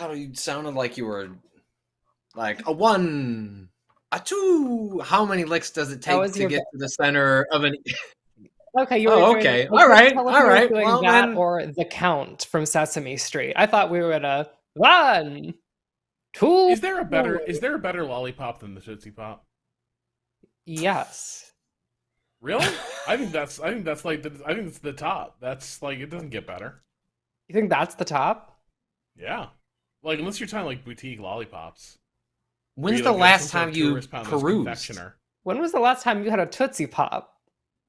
God, you sounded like you were like a 1, a 2. How many licks does it take to get to the center of an? Okay, you were Oh, doing. okay. All right. Tell if All you were right. doing Well, that then. or the Count from Sesame Street. I thought we were at a 1, 2. Is there a better lollipop than the Tootsie Pop? Yes. Really? I think it's the top. That's like it doesn't get better. You think that's the top? Yeah. Like unless you're talking like boutique lollipops. When's the last time you perused? Confectioner. When was the last time you had a Tootsie Pop?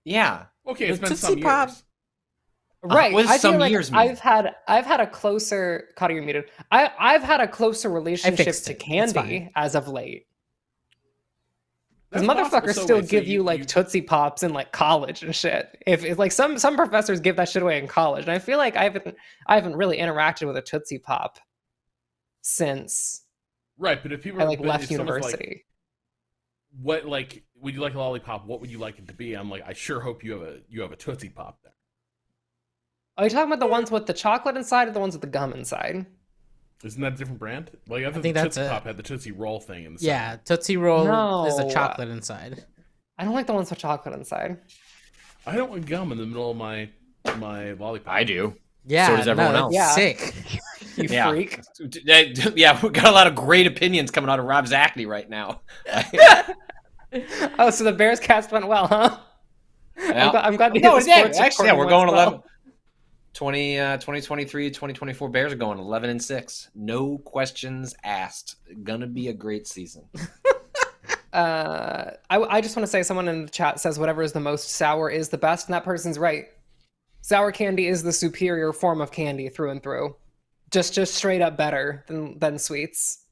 Yeah. Okay, it's The been some Tootsie Pop- years. Right. What does I feel some like years mean? I've had a closer. Caught you muted. I've had a closer relationship fixed to it. It's candy fine. as of late. Because That's possible. motherfuckers So still wait, so give you like Tootsie Pops in like college and shit. If like some professors give that shit away in college, and I feel like I haven't really interacted with a Tootsie Pop since Right, but if people I like but left if someone's university. Like, what like would you like a lollipop? What would you like it to be? I'm like, I sure hope you have a Tootsie Pop there. Are you talking about the ones with the chocolate inside or the ones with the gum inside? Isn't that a different brand? Like I thought think the that's Tootsie it. Pop had the Tootsie Roll thing in the Yeah, center. Tootsie Roll is the No. chocolate inside. I don't like the ones with chocolate inside. I don't want gum in the middle of my lollipop. I do. Yeah, So does everyone no, else. Yeah. Sick. You Yeah. freak. Yeah, we got a lot of great opinions coming out of Rob Zachney right now. Oh, so the Bears cast went well, huh? Yeah. I'm glad to No, hear the sports actually, yeah, reporting we're going went 11. 2023, 2024 Bears are going 11-6. No questions asked. Gonna be a great season. I just want to say someone in the chat says whatever is the most sour is the best, and that person's right. Sour candy is the superior form of candy through and through. Just straight up better than sweets.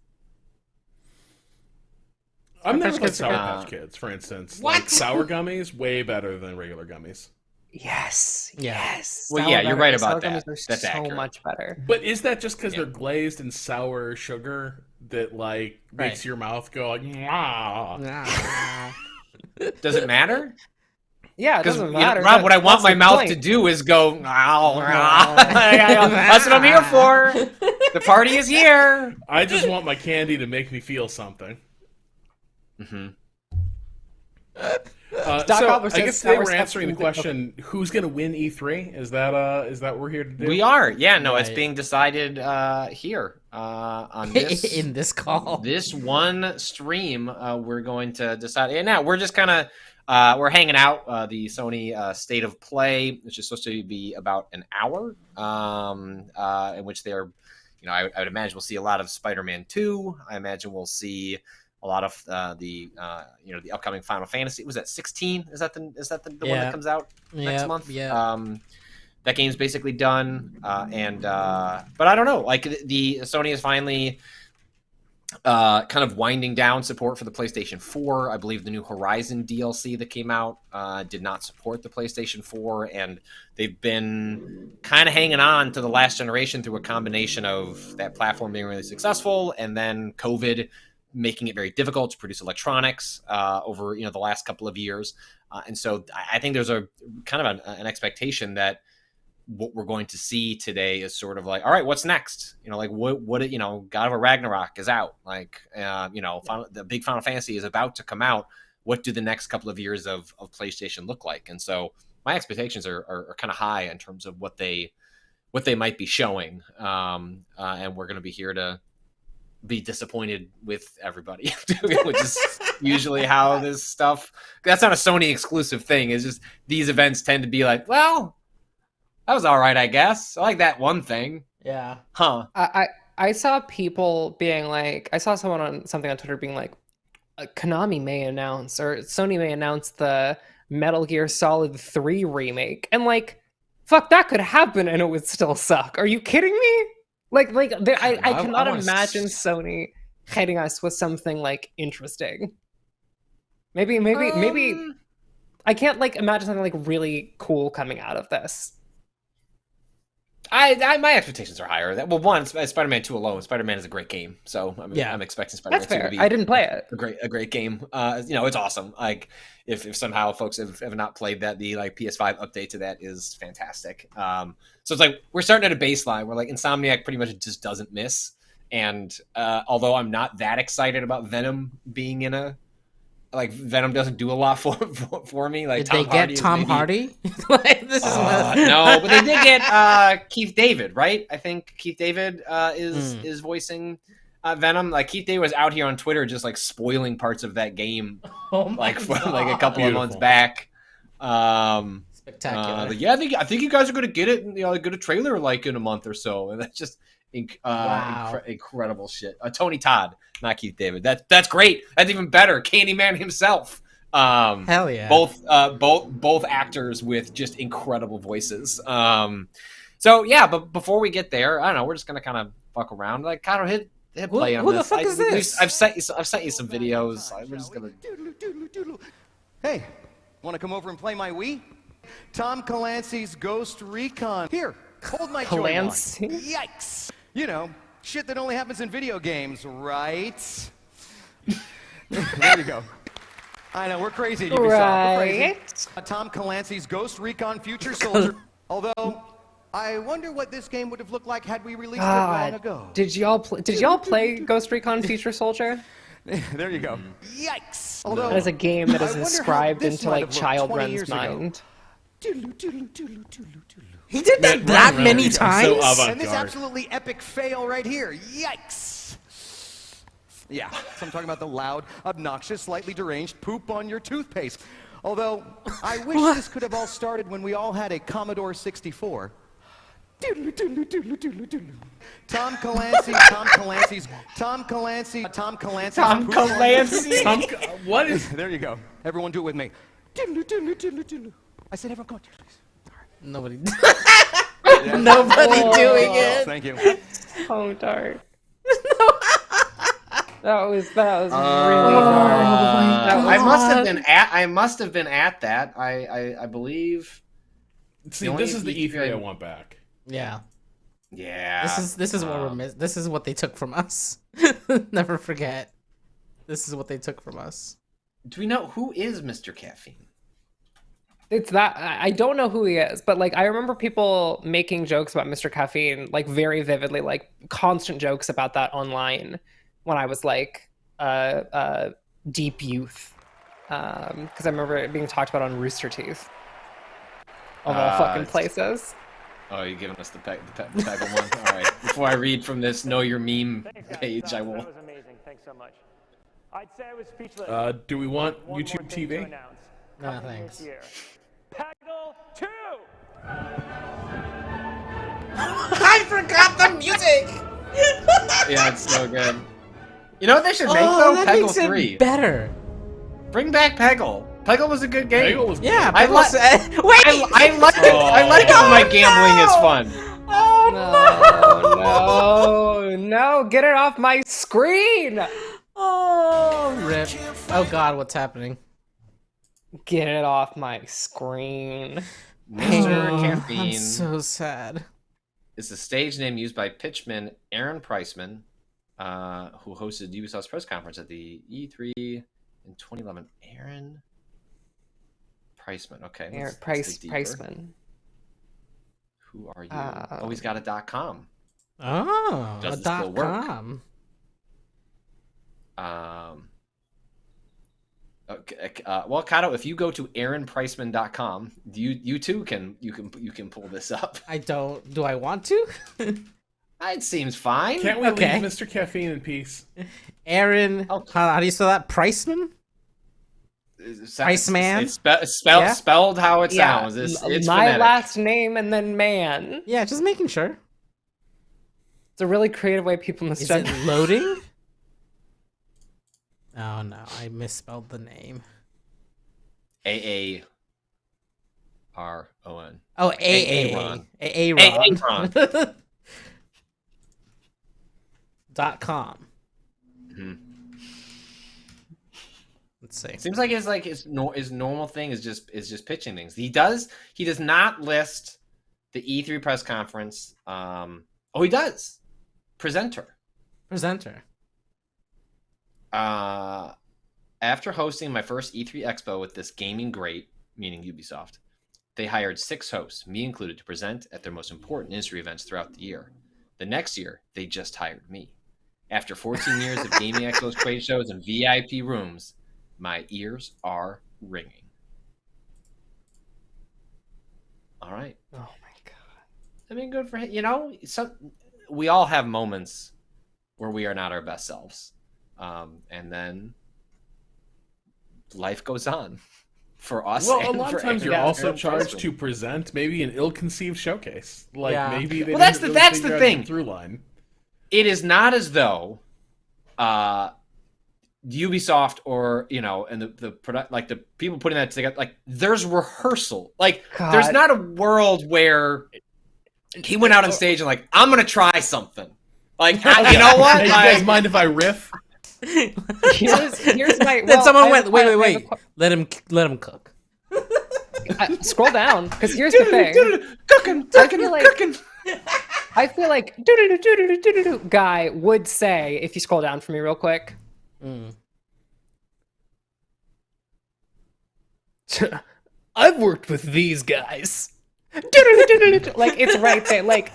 I'm never Sour like Patch Sour Kids- Patch Kids, for instance. What? Like, sour gummies way better than regular gummies. Yes. Yeah. Yes. Well, Sour yeah, you're better. right about Sour that. gummies are That's so accurate. much better. But is that just because Yeah. they're glazed in sour sugar that like makes Right. your mouth go like, "Mwah." Does it matter? Yeah, it Because doesn't matter. Rob, what I want That's my the mouth point. to do is go. That's what I'm here for. The party is here. I just want my candy to make me feel something. Mm-hmm. Doc So Oliver I says guess today sour we're stuff answering the is- question: who's going to win E3? Is that what we're here to do? We are. Yeah, no, it's Right. being decided here on this In this call. this one stream. We're going to decide. And now we're just kind of we're hanging out. The Sony State of Play, which is supposed to be about an hour, in which they're, I would imagine we'll see a lot of Spider-Man 2. I imagine we'll see a lot of the upcoming Final Fantasy. Was that 16? Is that the one Yeah. that comes out next month? Yeah. That game's basically done, but I don't know. Like the Sony is finally kind of winding down support for the PlayStation 4. I believe the new Horizon DLC that came out did not support the PlayStation 4, and they've been kind of hanging on to the last generation through a combination of that platform being really successful and then COVID making it very difficult to produce electronics over the last couple of years. And so I think there's a kind of an expectation that what we're going to see today is sort of like, all right, what's next? Like what God of War Ragnarok is out. Like, the big Final Fantasy is about to come out. What do the next couple of years of PlayStation look like? And so my expectations are kind of high in terms of what they might be showing. And we're going to be here to be disappointed with everybody, which is usually how this stuff. That's not a Sony exclusive thing. It's just these events tend to be like, well, that was all right, I guess. I like that one thing. Yeah. Huh. I saw people being like, I saw someone on something on Twitter being like, Konami may announce or Sony may announce the Metal Gear Solid 3 remake, and like, fuck, that could happen and it would still suck. Are you kidding me? I cannot imagine Sony hitting us with something like interesting. Maybe I can't like imagine something like really cool coming out of this. My expectations are higher. Well, one, Spider-Man 2 alone. Spider-Man is a great game, so I'm expecting Spider-Man That's 2 fair. to be. I didn't play it. A great game. It's awesome. Like if somehow folks have not played that, the like PS5 update to that is fantastic. So it's like we're starting at a baseline where like Insomniac pretty much just doesn't miss, And although I'm not that excited about Venom being in a like Venom doesn't do a lot for me. Like Did Tom they Hardy get is Tom maybe- Hardy? Like, this is no, but they did get Keith David, right? I think Keith David is voicing Venom. Like Keith David was out here on Twitter just like spoiling parts of that game, Oh my like for, God. like a couple of months Beautiful. back. Spectacular. Yeah, I think you guys are gonna get it. You know, get a trailer like in a month or so, and that's just Wow. incredible shit. Tony Todd, not Keith David. That's great. That's even better. Candyman himself. Hell yeah. Both actors with just incredible voices. So yeah, but before we get there, I don't know. We're just gonna kind of fuck around. Like, kind of hit play on who the this. fuck is this? I've sent you some videos. We're just gonna. Hey, want to come over and play my Wii? Tom Clancy's Ghost Recon. Here, hold my joint on. Clancy? Yikes. You know, shit that only happens in video games, right? There you go. I know, we're crazy at Ubisoft. We're crazy. Right. Tom Clancy's Ghost Recon Future Soldier. Although, I wonder what this game would have looked like had we released it long God. ago. Did y'all play Ghost Recon Future Soldier? There you go. Yikes. Although, That is a game that I is wonder how inscribed this into might like have looked 20 children's years ago. mind. He did that many times? So avant-garde. And this absolutely epic fail right here. Yikes. Yeah, so I'm talking about the loud, obnoxious, slightly deranged poop on your toothpaste. Although, I wish this could have all started when we all had a Commodore 64. Tom Clancy's What is? There you go. Everyone do it with me. I said everyone go. Nobody. Nobody doing it. Thank you. Oh dark. That was really dark. That was- I must have been at that. I believe. See, only this is the E3 E3 I want back. Yeah. Yeah. This is what we're this is what they took from us. Never forget. This is what they took from us. Do we know who is Mr. Caffeine? It's that I don't know who he is, but like I remember people making jokes about Mr. Caffeine like very vividly, like constant jokes about that online when I was like deep youth, because I remember it being talked about on Rooster Teeth of all fucking places. Oh, you're giving us the Peggle one. All right. Before I read from this Know Your Meme page, I will. That was amazing. Thanks so much. I'd say I was speechless. Do we want One more YouTube thing to TV? announce. No, Coming thanks. this year. Peggle 2! I forgot the music. Yeah, it's so good. You know what they should make Oh, though? that Peggle makes it 3. better. Bring back Peggle. Peggle was a good game. Peggle was Yeah, I people like- said, wait. I like it. I like it when my gambling is fun. No, no, get it off my screen! Oh, rip. Oh God, what's happening? Get it off my screen. Mr. Oh, Caffeine I'm so sad. is the stage name used by pitchman Aaron Priceman, who hosted Ubisoft's press conference at the E3 in 2011. Aaron Priceman. Okay. let's dig deeper. Priceman. Who are you? Oh, he's got a .com. Oh, Does a it still work? .com. Okay, well, Kato, if you go to aaronpriceman.com, you too can pull this up. I don't. Do I want to? It seems fine. Can't we Okay. leave Mr. Caffeine in peace? Aaron. Okay. How do you spell that? Priceman? Priceman? It's Yeah? spelled how it Yeah, sounds. It's my phonetic. last name and then man. Yeah, just making sure. It's a really creative way people Is misspell. it loading? Oh no, I misspelled the name. AARON. Oh, Aaron. Aaron. .com. Mhm. Let's see. It seems like his normal thing is just pitching things. He does not list the E3 press conference. He does. Presenter. After hosting my first E3 Expo with this gaming great, meaning Ubisoft, they hired 6 hosts, me included, to present at their most important industry events throughout the year. The next year, they just hired me. After 14 years of Gaming Expo's trade shows and VIP rooms, my ears are ringing. All right. Oh my god. I mean, good for him. You know, we all have moments where we are not our best selves. And then life goes on for us. Well, a and lot for of times you're Aaron also Preston. charged to present maybe an ill-conceived showcase. Like Yeah. maybe they Well, that's didn't the- really that's the figure out thing. through line. It is not as though Ubisoft or and the product, like the people putting that together, like there's rehearsal. Like there's God. not a world where he went out on stage and like, I'm gonna try something. Like you know what? Hey, you guys Like, mind if I riff? Here's my. Then well, someone I went, have- I have wait. a que- Let him cook. Scroll down, because here's the thing. cooking, I feel like- cooking. I feel like do guy would say, if you scroll down for me real quick. I've worked with these guys. Like it's right there. Like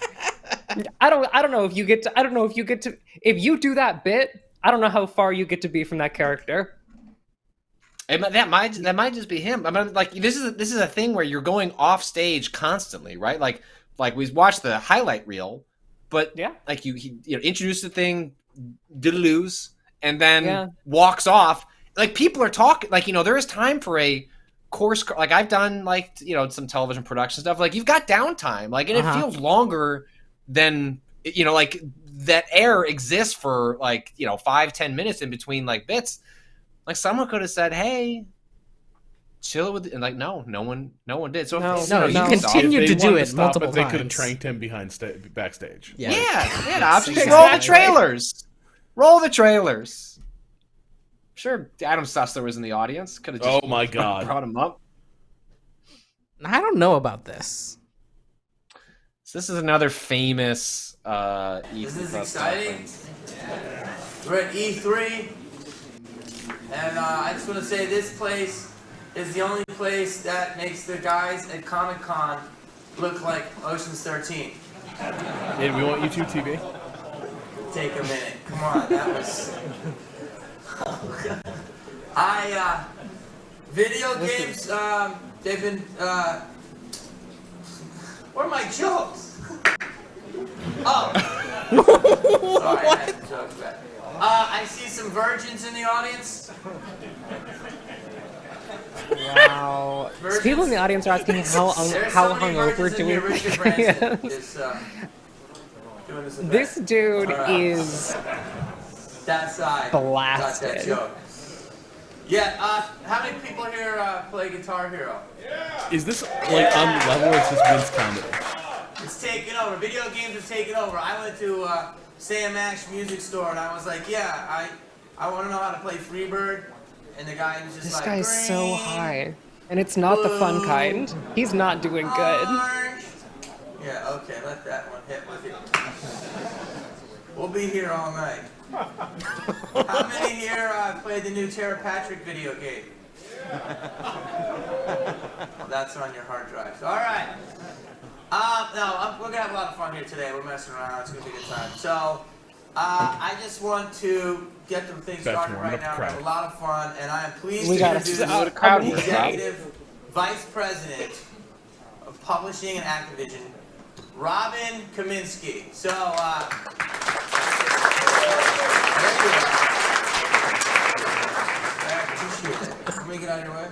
I don't know if you get to if you do that bit, I don't know how far you get to be from that character. That might just be him. I mean, like this is a thing where you're going off stage constantly, right? Like we watched the highlight reel, but Yeah. like he introduced the thing, diddle-oos, and then Yeah. walks off. Like people are talking. Like there is time for a course. Like I've done like some television production stuff. Like you've got downtime. Like and it feels longer than like that air exists for like 5-10 minutes in between like bits. Like someone could have said, "Hey, chill with," and like no one did. So No, if, no, you no. can Continue stop- Continued If they to do wanted it stop multiple They could have times. tranked him backstage. Yeah, they had options. Exactly. Roll the trailers. Roll the trailers. Sure, Adam Sussler was in the audience. Could have just Oh my God. brought him up. I don't know about this. So this is another famous E3 This is press exciting. conference. We're at E3, and I just want to say this place is the only place that makes the guys at Comic Con look like Ocean's 13. Hey, we want YouTube TV. Take a minute. Come on, that was. Video games. They've been. Where are my jokes? Oh. Sorry, I had some jokes back. I see some virgins in the audience. Wow. So people in the audience are asking There's how so many hungover virgins in here. doing Richard Branson is. is doing this event. This dude Alright. is That side got that blasted. joke. Yeah, how many people here play Guitar Hero? Is this like on the level, or is this Vince comedy? It's taking over. Video games are taking over. I went to Sam Ash Music Store and I was like, yeah, I want to know how to play Freebird. And the guy was just This like, guy's so green, high. And it's not the fun kind. He's not doing good. orange. Yeah, okay, let that one hit with you. We'll be here all night. How many here played the new Tara Patrick video game? Well, that's on your hard drives. All right. We're going to have a lot of fun here today. We're messing around. It's going to be a good time. So, I just want to get the things That's started warming right up now. the We have crowd. a lot of fun, and I am pleased We to gotta introduce start the crowd the work, Executive Vice President of Publishing and Activision, Robin Kaminsky. So, there you are. I appreciate it. Let me get out of your way.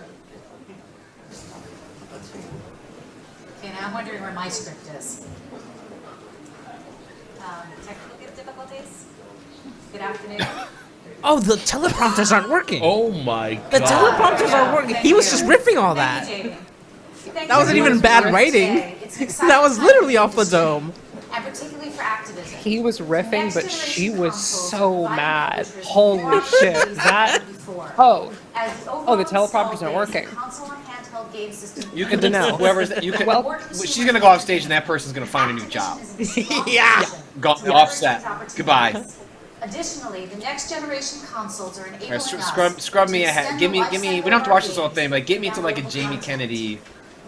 Okay, now I'm wondering where my script is. Technical difficulties? Good afternoon. Oh, the teleprompters aren't working. Oh my The God. teleprompters aren't working. He was just riffing all that. Thank you, Jamie. Thank That you wasn't everyone even for bad work writing. today. It's an exciting That was time literally for off the industry, dome. And particularly for activism. He was riffing, but she was so Providing mad. publishers Holy more shit. opportunities That. than before. Oh. As Oh, the overall teleprompters aren't installed base, working. console and handheld game system You Good can to know. whoever's you can. Well, she's gonna go off stage and that person's gonna find a new job. Yeah. Go offset. Goodbye. Additionally, the next generation consoles are enabling Scrub me to ahead. extend Give the me. lifecycle We don't have to of watch our this whole thing, but get me to like a Jamie Kennedy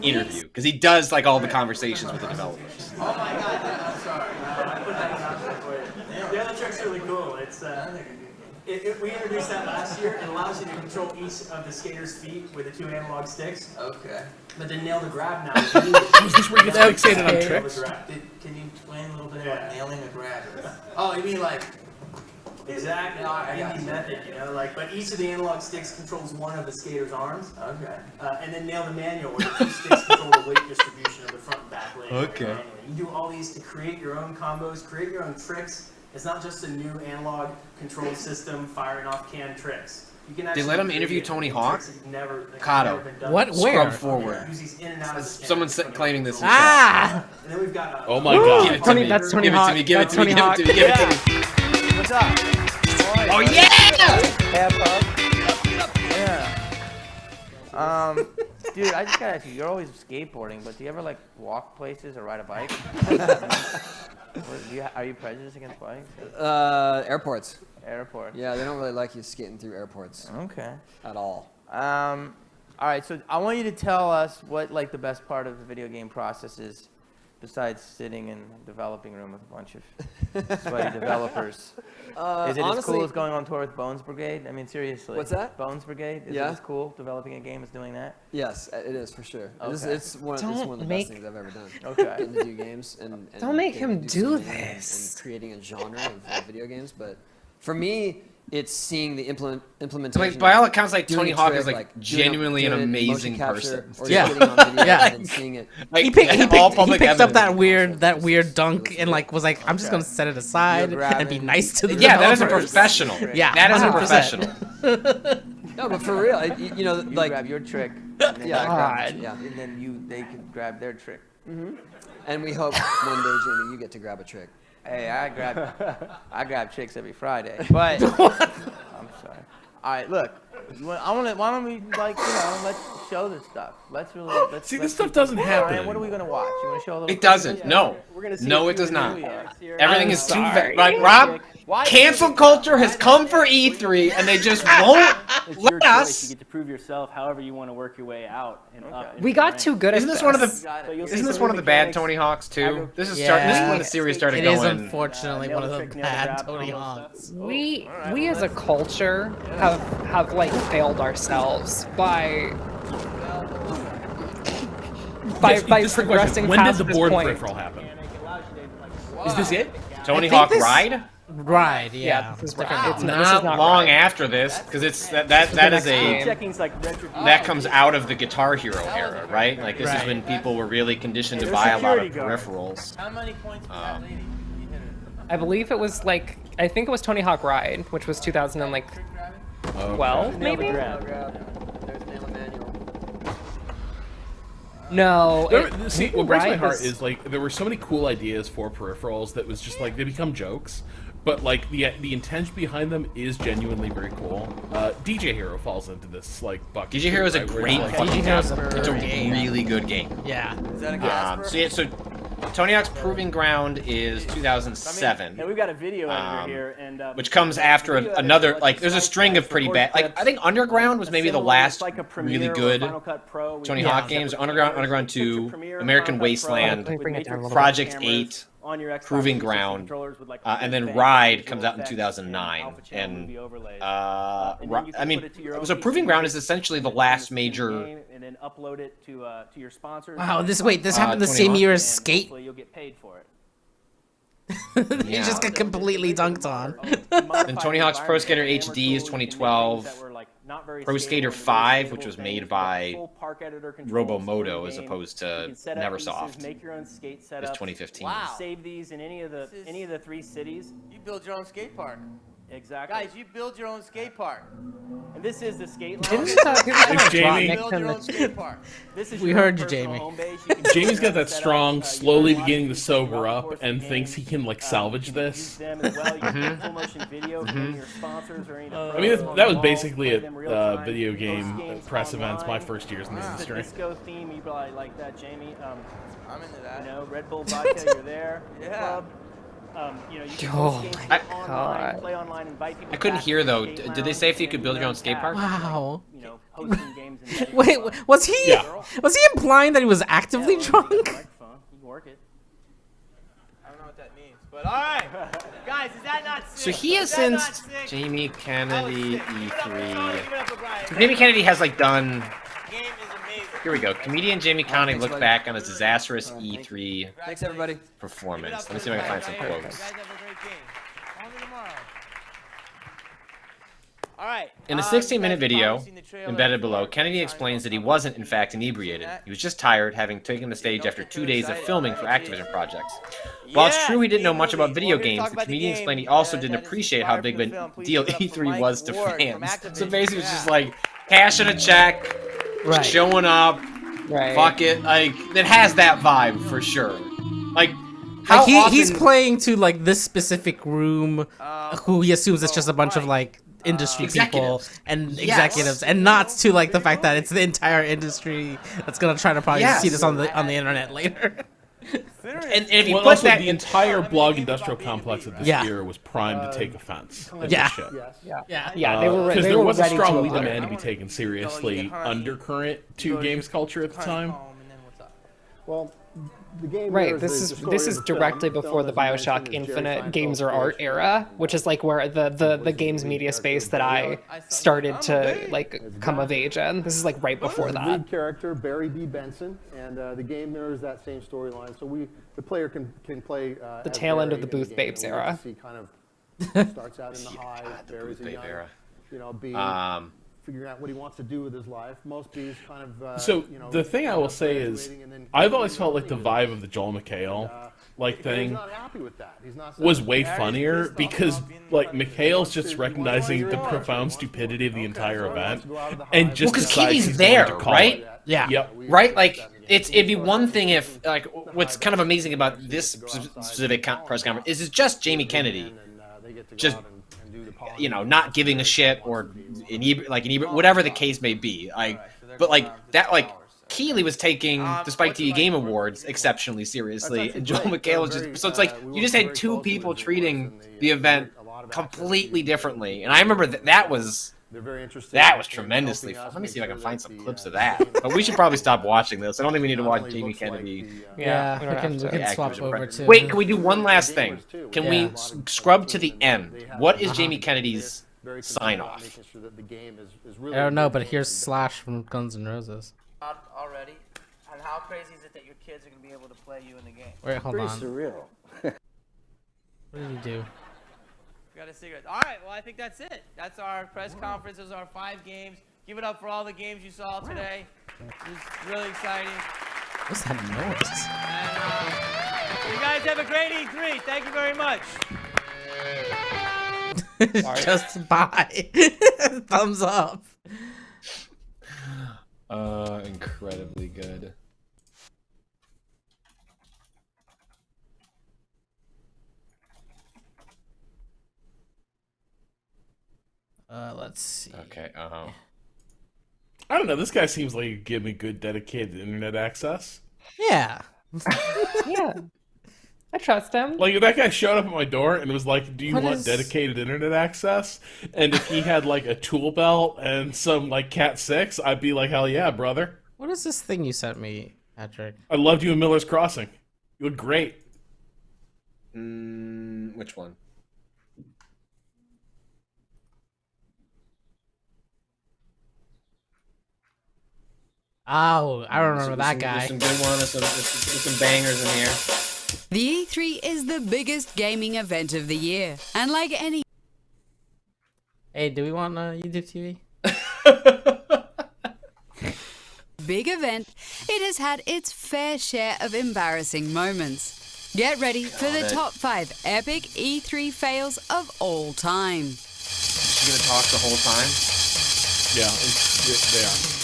interview because he does like all the conversations with the developers. Oh my God, I'm sorry. I put that down for you. The other trick's really cool. It's we introduced that last year. It allows you to control each of the skater's feet with the 2 analog sticks. Okay. But then nail the grab now. Is this where you get fixated on tricks? Can you explain a little bit about nailing a grab? Oh, you mean like? Exactly. No, I got Easy you. method, you know, like, but each of the analog sticks controls one of the skater's arms. Okay. And then nail the manual where the 2 sticks control the weight distribution of the front and back leg. Okay. You do all these to create your own combos, create your own tricks. It's not just a new analog control system firing off canned tricks. You can actually let him create interview Tony Hawk? tricks that you've never Kato. done. What? Scrub Where? forward. Use these in and out of the Someone's camera. claiming this. Ah! And then we've got Oh my Give god. it to Tony, me. that's Tony give it Hawk. to me. Give it That's to me. Tony Give it to me. Give it to me. What's up? Oh yeah! Dude, I just gotta ask you. You're always skateboarding, but do you ever like walk places or ride a bike? Are you prejudiced against bikes? Airports. Airport. Yeah, they don't really like you skating through airports Okay. at all. All right. So I want you to tell us what like the best part of the video game process is, besides sitting in a developing room with a bunch of sweaty developers. Is it as honestly, cool as going on tour with Bones Brigade? I mean, seriously. What's that? Bones Brigade? Is Yeah. it as cool developing a game as doing that? Yes, it is for sure. Okay. It's one of the Make- best things I've ever done. Okay. Getting to do games and Don't make getting him to do something and this. creating a genre of video games, but for me, it's seeing the implementation. Like, by all accounts, like doing Tony a Hawk trick, is like doing genuinely an it in motion amazing capture, person. Or Yeah. just getting on video Yeah. and then seeing it. Like, He picked all up public that evidence. weird dunk and like was like, I'm just gonna set it aside You're and be grabbing- nice to the Yeah, that is a developers. professional. Yeah, that is a 100%. professional. No, but for real, you know, You like grab your trick, and then, yeah, God. yeah. and then they can grab their trick. And we hope one day, Jamie, you get to grab a trick. Hey, I grab chicks every Friday, but I'm sorry. All right, look, why don't we like let's show this stuff. Let's See, this stuff doesn't happen. Ryan, what are we gonna watch? You want to show a little? It doesn't. No. We're gonna see No, a it few does not. of the Everything I'm is too sorry. like Rob. Why- Cancel culture has come for E3, and they just won't It's let your choice. You us. get to prove yourself however you want to work your way out and up. into We the got ranks. too good at Isn't this one of the? So you'll see Isn't this some one of the bad mechanics, Tony Hawks too? This is Yeah. this is when the series started It is going. unfortunately nail one of the the trick, nail the bad grab, Tony combo Hawks. stuff. We as a culture have like failed ourselves by Yes, this is the question. progressing When did past the this board point. peripheral happen? Is this it? Tony I think Hawk this- Ride? Right, Yeah, yeah. this is different. It's Not, not, this is not long right. after this, because it's that the is next a game. Checking's like retribution. that comes out of the Guitar Hero era, right? Like this is Right. when people were really conditioned to There's buy a lot of security guards. peripherals. How many points for that lady? You hit her. I believe it was like I think it was Tony Hawk Ride, which was 2012 Nail the maybe. grab. There's Nail Emanuel. No, See, what breaks my Ride heart was- is like there were so many cool ideas for peripherals that was just like they become jokes, but like the intention behind them is genuinely very cool. DJ Hero falls into this like bucket. DJ Hero is a right, where great it's like- fucking Hero's a game. It's a game. really good game. Yeah. Is that a Casper? So yeah, so Tony Hawk's Proving Ground is 2007. Yeah, we've got a video editor Um, here, and which comes after video editor another lets like you there's a slice string of the pretty board bad like clips. I think Underground was maybe the Similar, last it's like a really Premiere or good Final Cut Pro. We Tony use Hawk separate games. cameras. Underground Picture 2, Premiere, American Final Cut Pro Wasteland, Let me bring it down a little Project cameras 8, on your Xbox Proving 360 Ground, controllers with, like, and then big Ride visual comes out in effects 2009, alpha channel and movie overlays. I And then you can mean put it to your own so Proving PC, Ground is essentially the last in major game, and then upload it to your sponsors. Wow, this this happened the 20 same year and as Skate. hopefully you'll get paid for it. He just got completely dunked on. Then Tony Hawk's Pro Skater HD is 2012. Pro Skater 5, which was made by Robomoto as opposed to Neversoft, Make your own skate is setups. 2015. Wow. Save these in any of the three cities. You build your own skate park. Exactly. Guys, you build your own skate park. and this is the skate Didn't lounge. It's Jamie. You build your own skate park. This is We your heard own you, personal Jamie. home base. You can Jamie's got that set up, strong, your slowly own beginning to lots of sober golf up course and games. thinks he can like salvage You can use this. them as well. You can get full motion video from any of your sponsors or any of the I mean, pros on that the was wall, basically play at them real time, video post game games press events my online. first years in the The industry. disco theme, you probably like that, Jamie. I'm into that. You know, Red Bull vodka, you're there. Yeah. Club. You know, you can Oh post games, my get online, God. play online, invite people I couldn't back hear to the though. skate Did they say if you could build your own skate park? Wow. You know, hosting games and Wait, was he Yeah. was he implying that he was actively drunk? Microphone, you can work it. I don't know what that means, but But all right, guys, is that not So sick? he has Is that not since sick? Jamie That was Kennedy sick. Give it up for Tony, E3. give it up for Brian. Jamie Kennedy has like done. The game is amazing. Here we go. Comedian Jamie Kennedy thanks, looked buddy. back on his disastrous E3 Thanks, everybody. performance. Let me see if I can find some You quotes. guys have a great game. On to tomorrow. All right. In a you 16-minute guys video probably seen the trailer embedded for below, Kennedy explains that he wasn't, in fact, inebriated. He was just tired, having taken the stage after 2 days of filming for Activision projects. While it's true he didn't know much about video games, the comedian explained he also didn't appreciate how big of a deal E3 was to fans. So basically, it's just like cashing a check, Right. showing up, Right. fuck it. Like, it has that vibe for sure. Like, how Like he's often- playing to like this specific room, who he assumes it's just a bunch of like industry people Executives. and Yes. executives, and not to like the fact that it's the entire industry that's gonna try to probably Yes. see this on the internet later. And if you Well, put also, that the entire blog industrial complex of this Yeah. era was primed to take offense. At Yeah. This shit. Yeah, they were Because they there were was a ready strong to demand to be taken seriously undercurrent to games culture at the time. Well, the game Right, mirrors this the is story this of is the film. directly The film, before the as you mentioned, BioShock is Jerry Infinite Seinfeld's games or art creation. era, which is like where the games media space that I started to like come of age in. This is like right before The that. lead character, Barry B. Benson, and the game mirrors that same storyline. So the player can play The as tail end Barry of the in Booth game, Babes and we get era. to see kind of starts out in the hive, the Barry's Booth a Babe young, era. bee, figuring out what he wants to do with his life. Most bees kind of So the thing I will say is, I've always felt like the vibe of the Joel McHale he's thing not happy with that. He's not was satisfied. way funnier because like McHale's just recognizing the profound stupidity of the entire event and just Well, 'cause decides Katie's he's there, going to call right? it. Yeah. Yep. Right? Like, it'd be one thing if, like, what's kind of amazing about this specific press conference is it's just Jamie Kennedy, just, you know, not giving a shit or whatever the case may be. Like, but like that, like Keighley was taking the Spike TV Game Awards exceptionally seriously, and Joel McHale was just. So it's like you just had two people treating the event completely differently, and I remember that was. They're very interested. That was tremendously fun. Let me see if I can find some clips of that. But we should probably stop watching this. I don't think we need to watch Jamie Kennedy. Yeah, we we don't can, have we to. can swap Activision over press. to. Wait, can we do one last thing? Can Yeah. we scrub to the end? What is Jamie Kennedy's sign off? I don't know, but here's Slash from Guns N' Roses. Already, and how crazy is it that your kids are gonna be able to play you in the game? Wait, hold on. surreal. What did he do? Got a cigarette. All right, well, I think that's it. That's our press conference. Those are our 5 games. Give it up for all the games you saw today. It was really exciting. What's that noise? And you guys have a great E3. Thank you very much. Just bye. Thumbs up. Incredibly good. Let's see. Okay, I don't know. This guy seems like he'd give me good dedicated internet access. Yeah. Yeah, I trust him. Like if that guy showed up at my door and was like, "Do you What want is- dedicated internet access?" And if he had like a tool belt and some like Cat 6, I'd be like, "Hell yeah, brother!" What is this thing you sent me, Patrick? I loved you in Miller's Crossing. You look great. Which one? Oh, I remember that guy. There's some good ones. There's some bangers in here. The E3 is the biggest gaming event of the year, and like any Hey, do we want YouTube TV? big event, it has had its fair share of embarrassing moments. Get ready for the top 5 epic E3 fails of all time. You gonna talk the whole time? Yeah, they are.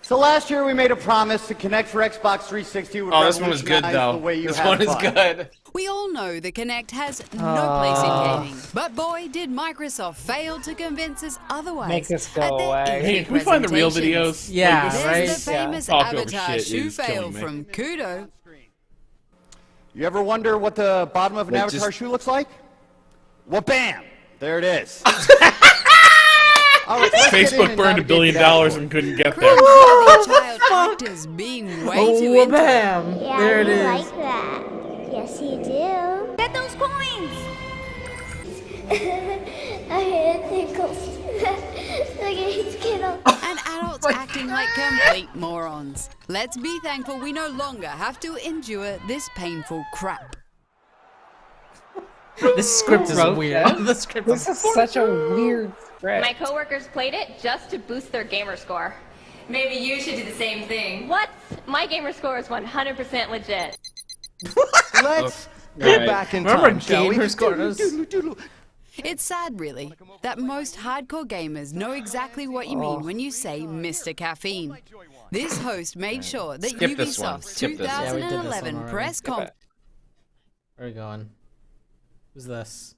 So last year we made a promise to Connect for Xbox 360 would Oh, this one was good revolutionize though. the way you This have one is fun. good. We all know the Kinect has no place in gaming, but boy, did Microsoft fail to convince us otherwise. Make this go at their away. E3 Hey, can we find the real presentations. videos? Yeah, Like, this- right? There's the famous Talk over Avatar shit shoe is fail killing me. from Kudo. You ever wonder what the bottom of an Wait, Avatar just- shoe looks like? Well, bam! There it is. All right, let's get in Facebook and burned $1 navigate billion the dashboard. and couldn't get Credit there. to the child actors being way too Oh, into it. bam! Yeah, There it you is. like that. Yes, you do. I hate tickles. The game's Skittles. And adults acting like complete morons. Let's be thankful we no longer have to endure this painful crap. This script is Wrote weird. that? The script This is such a weird script. My coworkers played it just to boost their gamer score. Maybe you should do the same thing. What? My gamer score is 100% legit. Let's go back in time, shall we? It's sad, really, that most hardcore gamers know exactly what you mean when you say Mr. Caffeine. This host made sure that Skip this one. Ubisoft's Skip this one. Yeah, we did this one 2011 already. press conference. Where are we going? Who's this?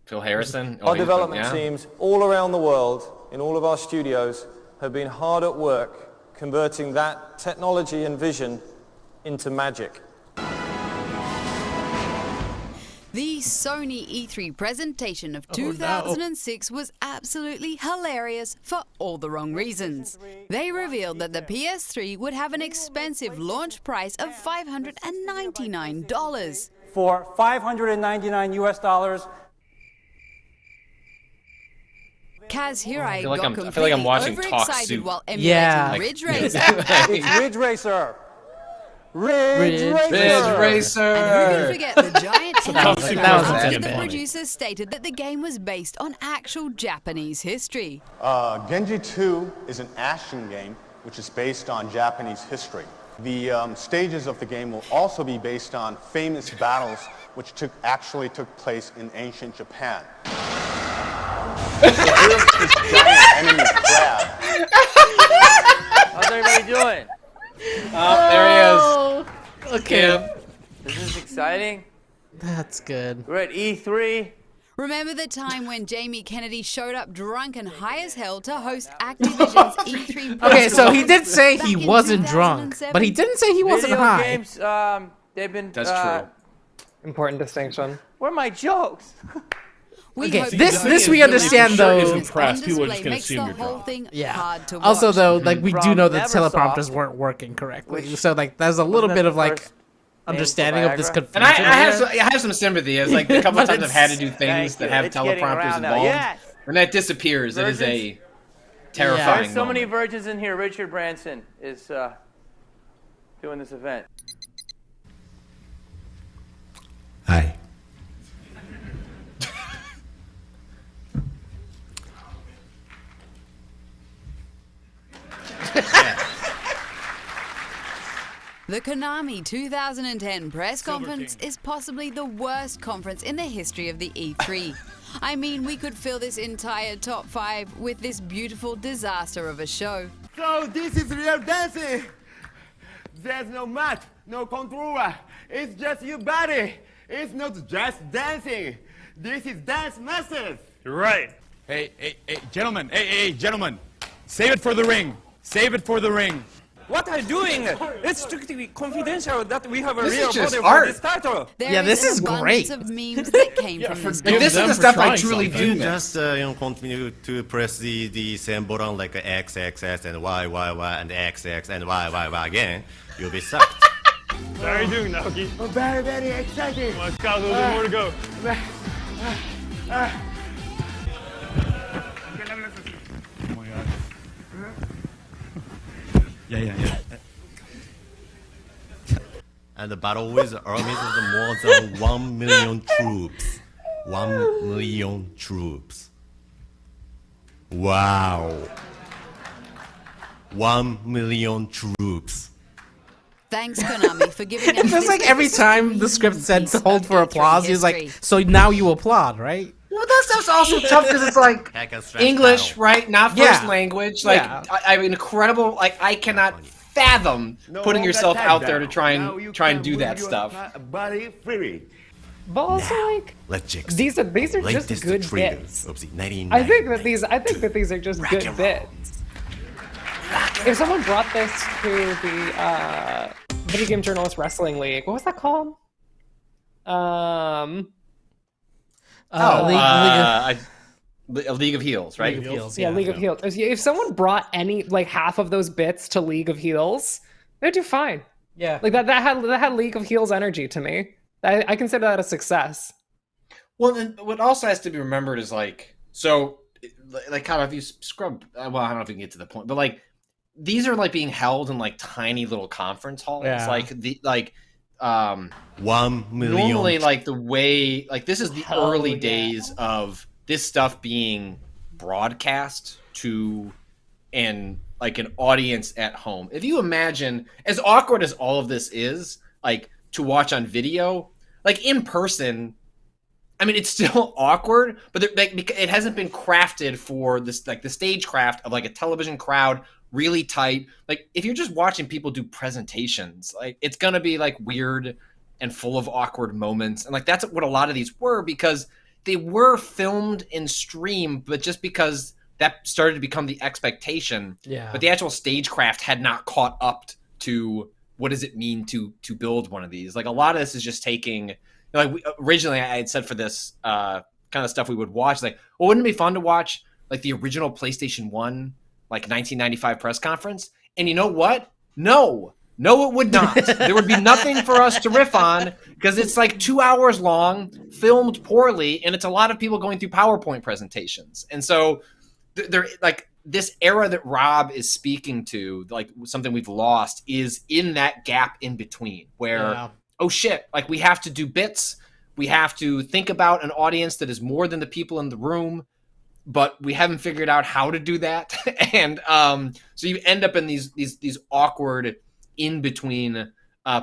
Phil Harrison. Our development teams all around the world, in all of our studios, have been hard at work converting that technology and vision into magic. The Sony E3 presentation of 2006 was absolutely hilarious for all the wrong reasons. They revealed that the PS3 would have an expensive launch price of $599. For $599 US. Kaz Hirai got I completely feel like I'm watching Talk overexcited Soup. while emulating Yeah. Ridge Racer. It's Ridge Racer! Ridge Racer! Ridge Racer! And who can forget the giant That was enemy funny. after the producers stated that the game was based on actual Japanese history. Genji 2 is an action game which is based on Japanese history. The stages of the game will also be based on famous battles which actually took place in ancient Japan. Here's this giant enemy crab. How's everybody doing? Oh, there he is. Okay. Is this exciting? That's good. We're at E3. Remember the time when Jamie Kennedy showed up drunk and high as hell to host Activision's E3 press Okay, so he did conference say back he in wasn't drunk, 2007? but he didn't say he wasn't Video high. games, they've been. That's true. Important distinction. Where are my jokes? We Okay, hope this the we video understand games though. on impressed. People are just display gonna makes assume the you're whole drunk. thing Yeah. hard to watch. Also, though, like we do From know that Neversoft, teleprompters weren't working correctly, which- so like there's a little Wasn't bit that of the like first understanding of this Viagra? confusion. And I here. have some sympathy. It's like the couple But times I've had to do it's- things Thank that you. have It's getting teleprompters around now. involved. Yes. When that disappears, it is a Virgins? terrifying There's so many moment. virgins in here. Richard Branson is doing this event. Hi. The Konami 2010 press conference is possibly the worst conference in the history of the E3. I mean, we could fill this entire top 5 with this beautiful disaster of a show. So this is real dancing. There's no mat, no controller. It's just your body. It's not just dancing. This is Dance Masters. Right. Hey, gentlemen. Hey, gentlemen. Save it for the ring. Save it for the ring. What are you doing? It's strictly confidential that we have a This real is just model art. for this title. There Yeah, is this an is abundance great. of memes that came from this. Like, this is the stuff I truly do. You miss. just continue to press the same button like X, X, X, and Y, Y, Y, and X, X, and Y, Y, Y again. You'll be sucked. How are you doing, Naoki? Oh, very, very exciting. Let's go. There's more to go. Oh my god. Yeah. And the battle with armies of more than 1 million troops. 1 million troops. Wow. 1 million troops. Thanks, Konami, for giving us It feels this like every time the script said to hold for applause, he's like, so now you applaud, right? Well, that stuff's also tough because it's like Hack and slash English, battle. right? Not first Yeah. language. Like, Yeah. I mean, incredible. Like, I cannot fathom putting yourself out there to try and do that stuff. Body free. But also, like, Let's check. these are just Latest good trigger. bits. Oopsie, 99. I think that these are just good bits. If someone brought this to the Video Game Journalist Wrestling League, what was that called? League of Heels, right? League of Heels, Yeah, League of Heels. If someone brought any like half of those bits to League of Heels, they'd do fine. Yeah. Like that had League of Heels energy to me. I consider that a success. Well, then what also has to be remembered is like, so, like, kind of if you scrub, well, I don't know if we can get to the point, but like, these are like being held in like tiny little conference halls. Yeah. Like the 1 million. normally like the way, like this is the Oh, early yeah. days of this stuff being broadcast to and like an audience at home. If you imagine, as awkward as all of this is, like to watch on video, like in person, I mean, it's still awkward, but it hasn't been crafted for this, like the stagecraft of like a television crowd, really tight. Like if you're just watching people do presentations, like it's gonna be like weird and full of awkward moments, and like that's what a lot of these were, because they were filmed and streamed, but just because that started to become the expectation. Yeah. But the actual stagecraft had not caught up to what does it mean to build one of these. Like a lot of this is just taking, like originally I had said for this kind of stuff we would watch, like, well, wouldn't it be fun to watch like the original PlayStation 1, like 1995 press conference? And you know what? No, it would not. There would be nothing for us to riff on because it's like 2 hours long, filmed poorly, and it's a lot of people going through PowerPoint presentations. And so they're like, this era that Rob is speaking to, like something we've lost, is in that gap in between where, Yeah. oh shit, like we have to do bits, we have to think about an audience that is more than the people in the room, but we haven't figured out how to do that. And so you end up in these awkward in between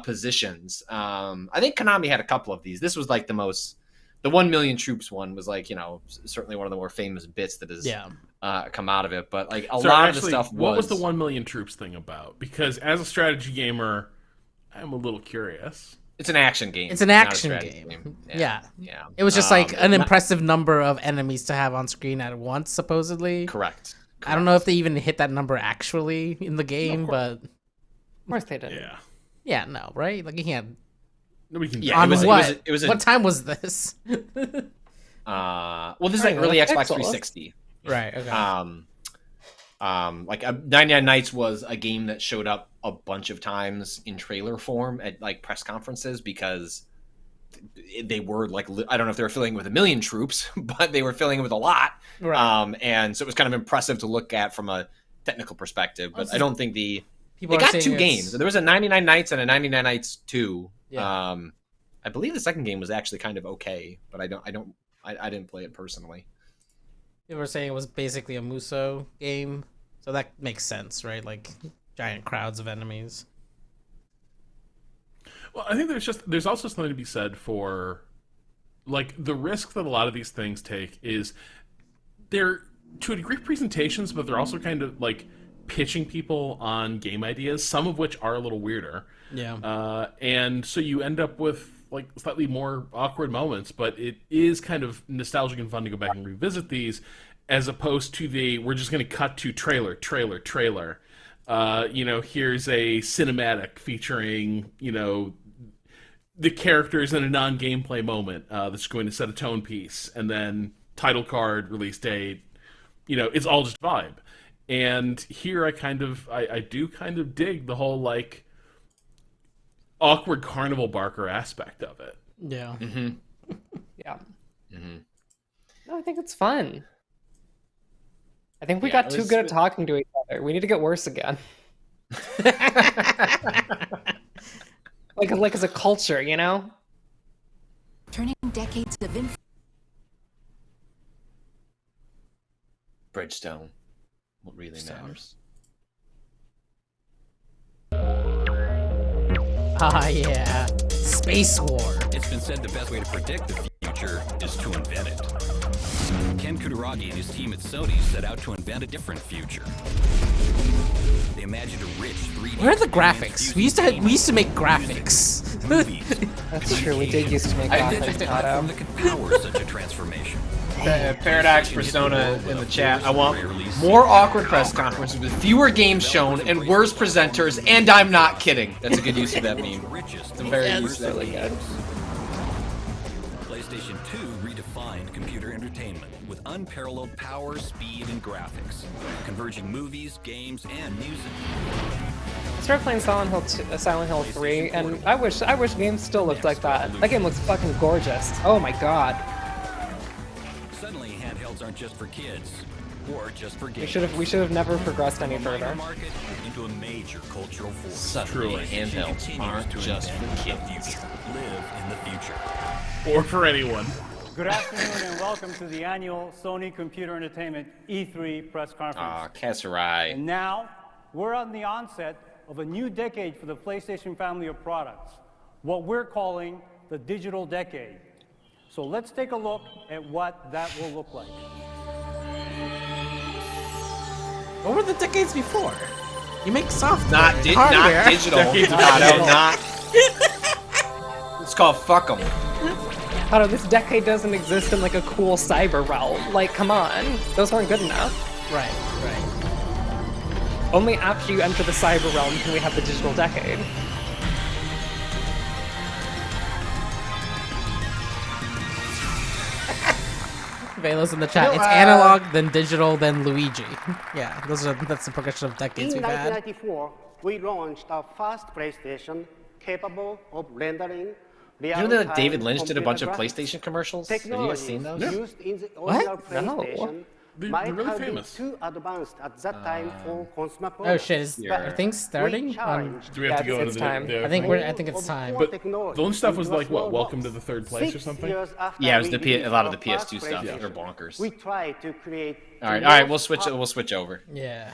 positions. I think Konami had a couple of these. This was like the 1 million troops one was like, you know, certainly one of the more famous bits that has come out of it. But like a lot of the stuff what was the 1 million troops thing about? Because as a strategy gamer, I'm a little curious. It's an action game. It's an not a action strategy game. Yeah. It was just like an impressive number of enemies to have on screen at once, supposedly. Correct. I don't know if they even hit that number actually in the game, but Of course they did. Yeah. yeah, no, right? Like you can't. Nobody can. Yeah, On it what? was What time was this? well, this is like early Xbox 360. Right. Okay. Like 99 Nights was a game that showed up a bunch of times in trailer form at like press conferences because they were like, I don't know if they were filling it with 1 million troops, but they were filling it with a lot. Right. And so it was kind of impressive to look at from a technical perspective, but I don't think they People are got saying 2 it's- games. There was a 99 Nights and a 99 Nights 2. Yeah. I believe the second game was actually kind of okay, but I didn't play it personally. They were saying it was basically a Muso game, so that makes sense, right? Like giant crowds of enemies. Well, I think there's also something to be said for, like, the risk that a lot of these things take is they're to a degree presentations, but they're also kind of like pitching people on game ideas, some of which are a little weirder. Yeah. And so you end up with like slightly more awkward moments, but it is kind of nostalgic and fun to go back and revisit these, as opposed to we're just going to cut to trailer. You know, here's a cinematic featuring, you know, the characters in a non-gameplay moment that's going to set a tone piece, and then title card, release date. You know, it's all just vibe. And here I do kind of dig the whole like awkward carnival barker aspect of it. Yeah. Mm-hmm. Yeah. Mm-hmm. No, I think it's fun. I think we Yeah, got it too was- good at talking to each other. We need to get worse again. like as a culture, you know? Turning decades of Bridgestone. What really matters. Ah, yeah. Space War. It's been said the best way to predict the future is to invent it. Ken Kutaragi and his team at Sony set out to invent a different future. They imagined a rich 3D. Where are the graphics? We used to make graphics. That's true. We did used to make graphics. Platform that could power such a transformation. Paradox Persona in the chat. I want more awkward press conferences with fewer games shown and worse presenters, and I'm not kidding. That's a good use of that meme. It's a very use of that meme. PlayStation 2 redefined computer entertainment with unparalleled power, speed, and graphics, converging movies, games, and music. I started playing Silent Hill 3, and I wish games still looked like that. That game looks fucking gorgeous. Oh my god. Suddenly, handhelds aren't just for kids or just for We gamers. should have never progressed any From a minor further. market into a major cultural force. Suddenly, handhelds aren't just for kids. Live in the future. Or for anyone. Good afternoon and welcome to the annual Sony Computer Entertainment E3 press conference. Ah, Kasserai. And now, we're on the onset of a new decade for the PlayStation family of products, what we're calling the digital decade. So let's take a look at what that will look like. What were the decades before? You make software. Not hardware. digital. Decades Otto, not. It's called fuck 'em. Otto, this decade doesn't exist in like a cool cyber realm. Like, come on, those weren't good enough. Right. Only after you enter the cyber realm can we have the digital decade. Velos in the chat. It's analog, then digital, then Luigi. Yeah, that's the progression of decades In we've had. 1994, we launched our first PlayStation capable of rendering You know that David Lynch did a bunch of PlayStation commercials? Have you guys seen those? Used in the original What? No. PlayStation They're might really have been famous. too advanced at that time for consumer Oh products. shit, is things starting? Do we have to go into the I think it's time. But the Lynch stuff was like what? Welcome to the third place or something? Yeah, it was a lot of the PS2 stuff. They're bonkers. We tried to create. All right, we'll switch over. Yeah.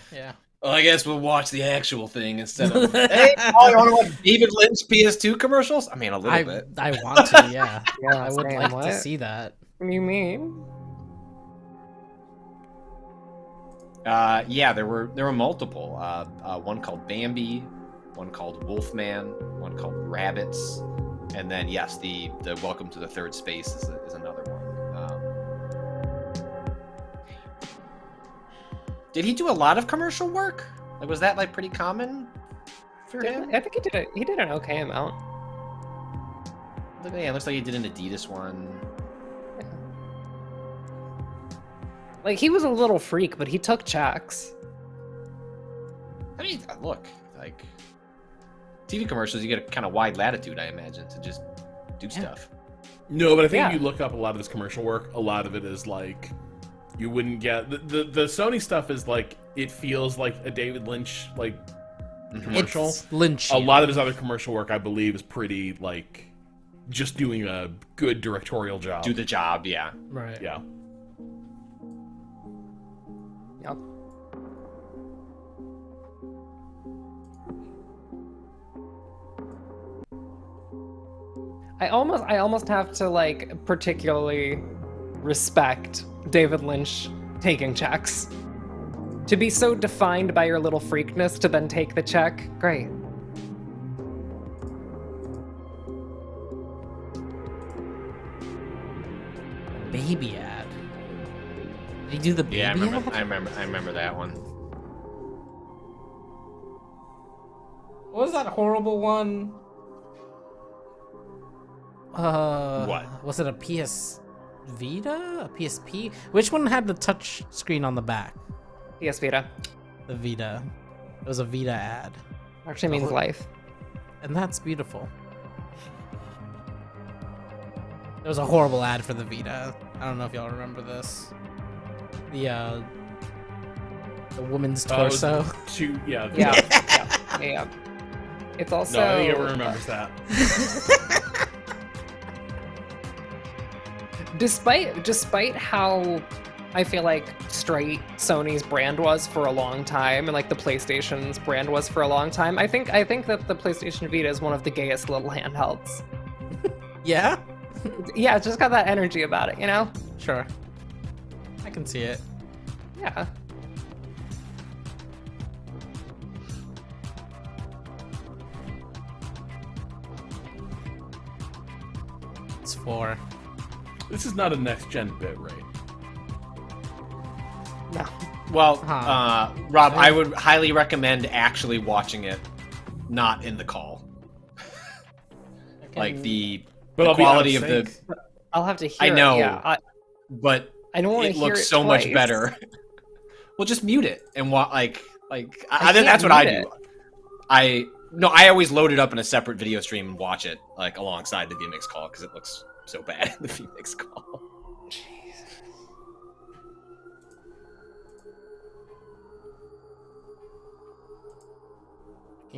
Well, I guess we'll watch the actual thing instead of. Hey, oh, you want to watch David Lynch PS2 commercials? I mean, a little bit. I want to, yeah. Yeah, I would man, like what? to see that. What do you mean? Yeah, there were multiple. One called Bambi, one called Wolfman, one called Rabbits, and then yes, the Welcome to the Third Space is another one. Did he do a lot of commercial work? Like, was that like pretty common for him? I think he did an okay amount. Yeah, it looks like he did an Adidas one. Like, he was a little freak, but he took checks. I mean, look, like TV commercials, you get a kind of wide latitude, I imagine, to just do stuff. No, but I think Yeah. if you look up a lot of this commercial work, a lot of it is like you wouldn't get the Sony stuff is like it feels like a David Lynch like commercial. It's Lynch. A lot of his other commercial work, I believe, is pretty like just doing a good directorial job. Do the job, yeah. Right. Yeah. Yep. I almost have to like particularly respect David Lynch taking checks. To be so defined by your little freakness to then take the check, great. Baby ad. Did he do the baby Yeah, ad? I remember that one. What was that horrible one? What? Was it a PS Vita? A PSP? Which one had the touch screen on the back? PS Vita. The Vita. It was a Vita ad. Actually means life. And that's beautiful. There was a horrible ad for the Vita. I don't know if y'all remember this. The woman's torso. Yeah. Yeah. It's also. No, I think everyone remembers that. Despite how I feel like straight Sony's brand was for a long time, and like the PlayStation's brand was for a long time, I think that the PlayStation Vita is one of the gayest little handhelds. Yeah? Yeah, it's just got that energy about it, you know? Sure. I can see it. Yeah. It's 4. This is not a next gen bit, right? No. Well, Rob, I would highly recommend actually watching it, not in the call. Like the But I'll be quality out of of the. I'll have to hear I know, it. Yeah, but I don't wanna it hear looks it so much twice. better. Well, just mute it and I I think that's can't what I mute do. I always load it up in a separate video stream and watch it like alongside the VMix call because it looks so bad in the VMix call.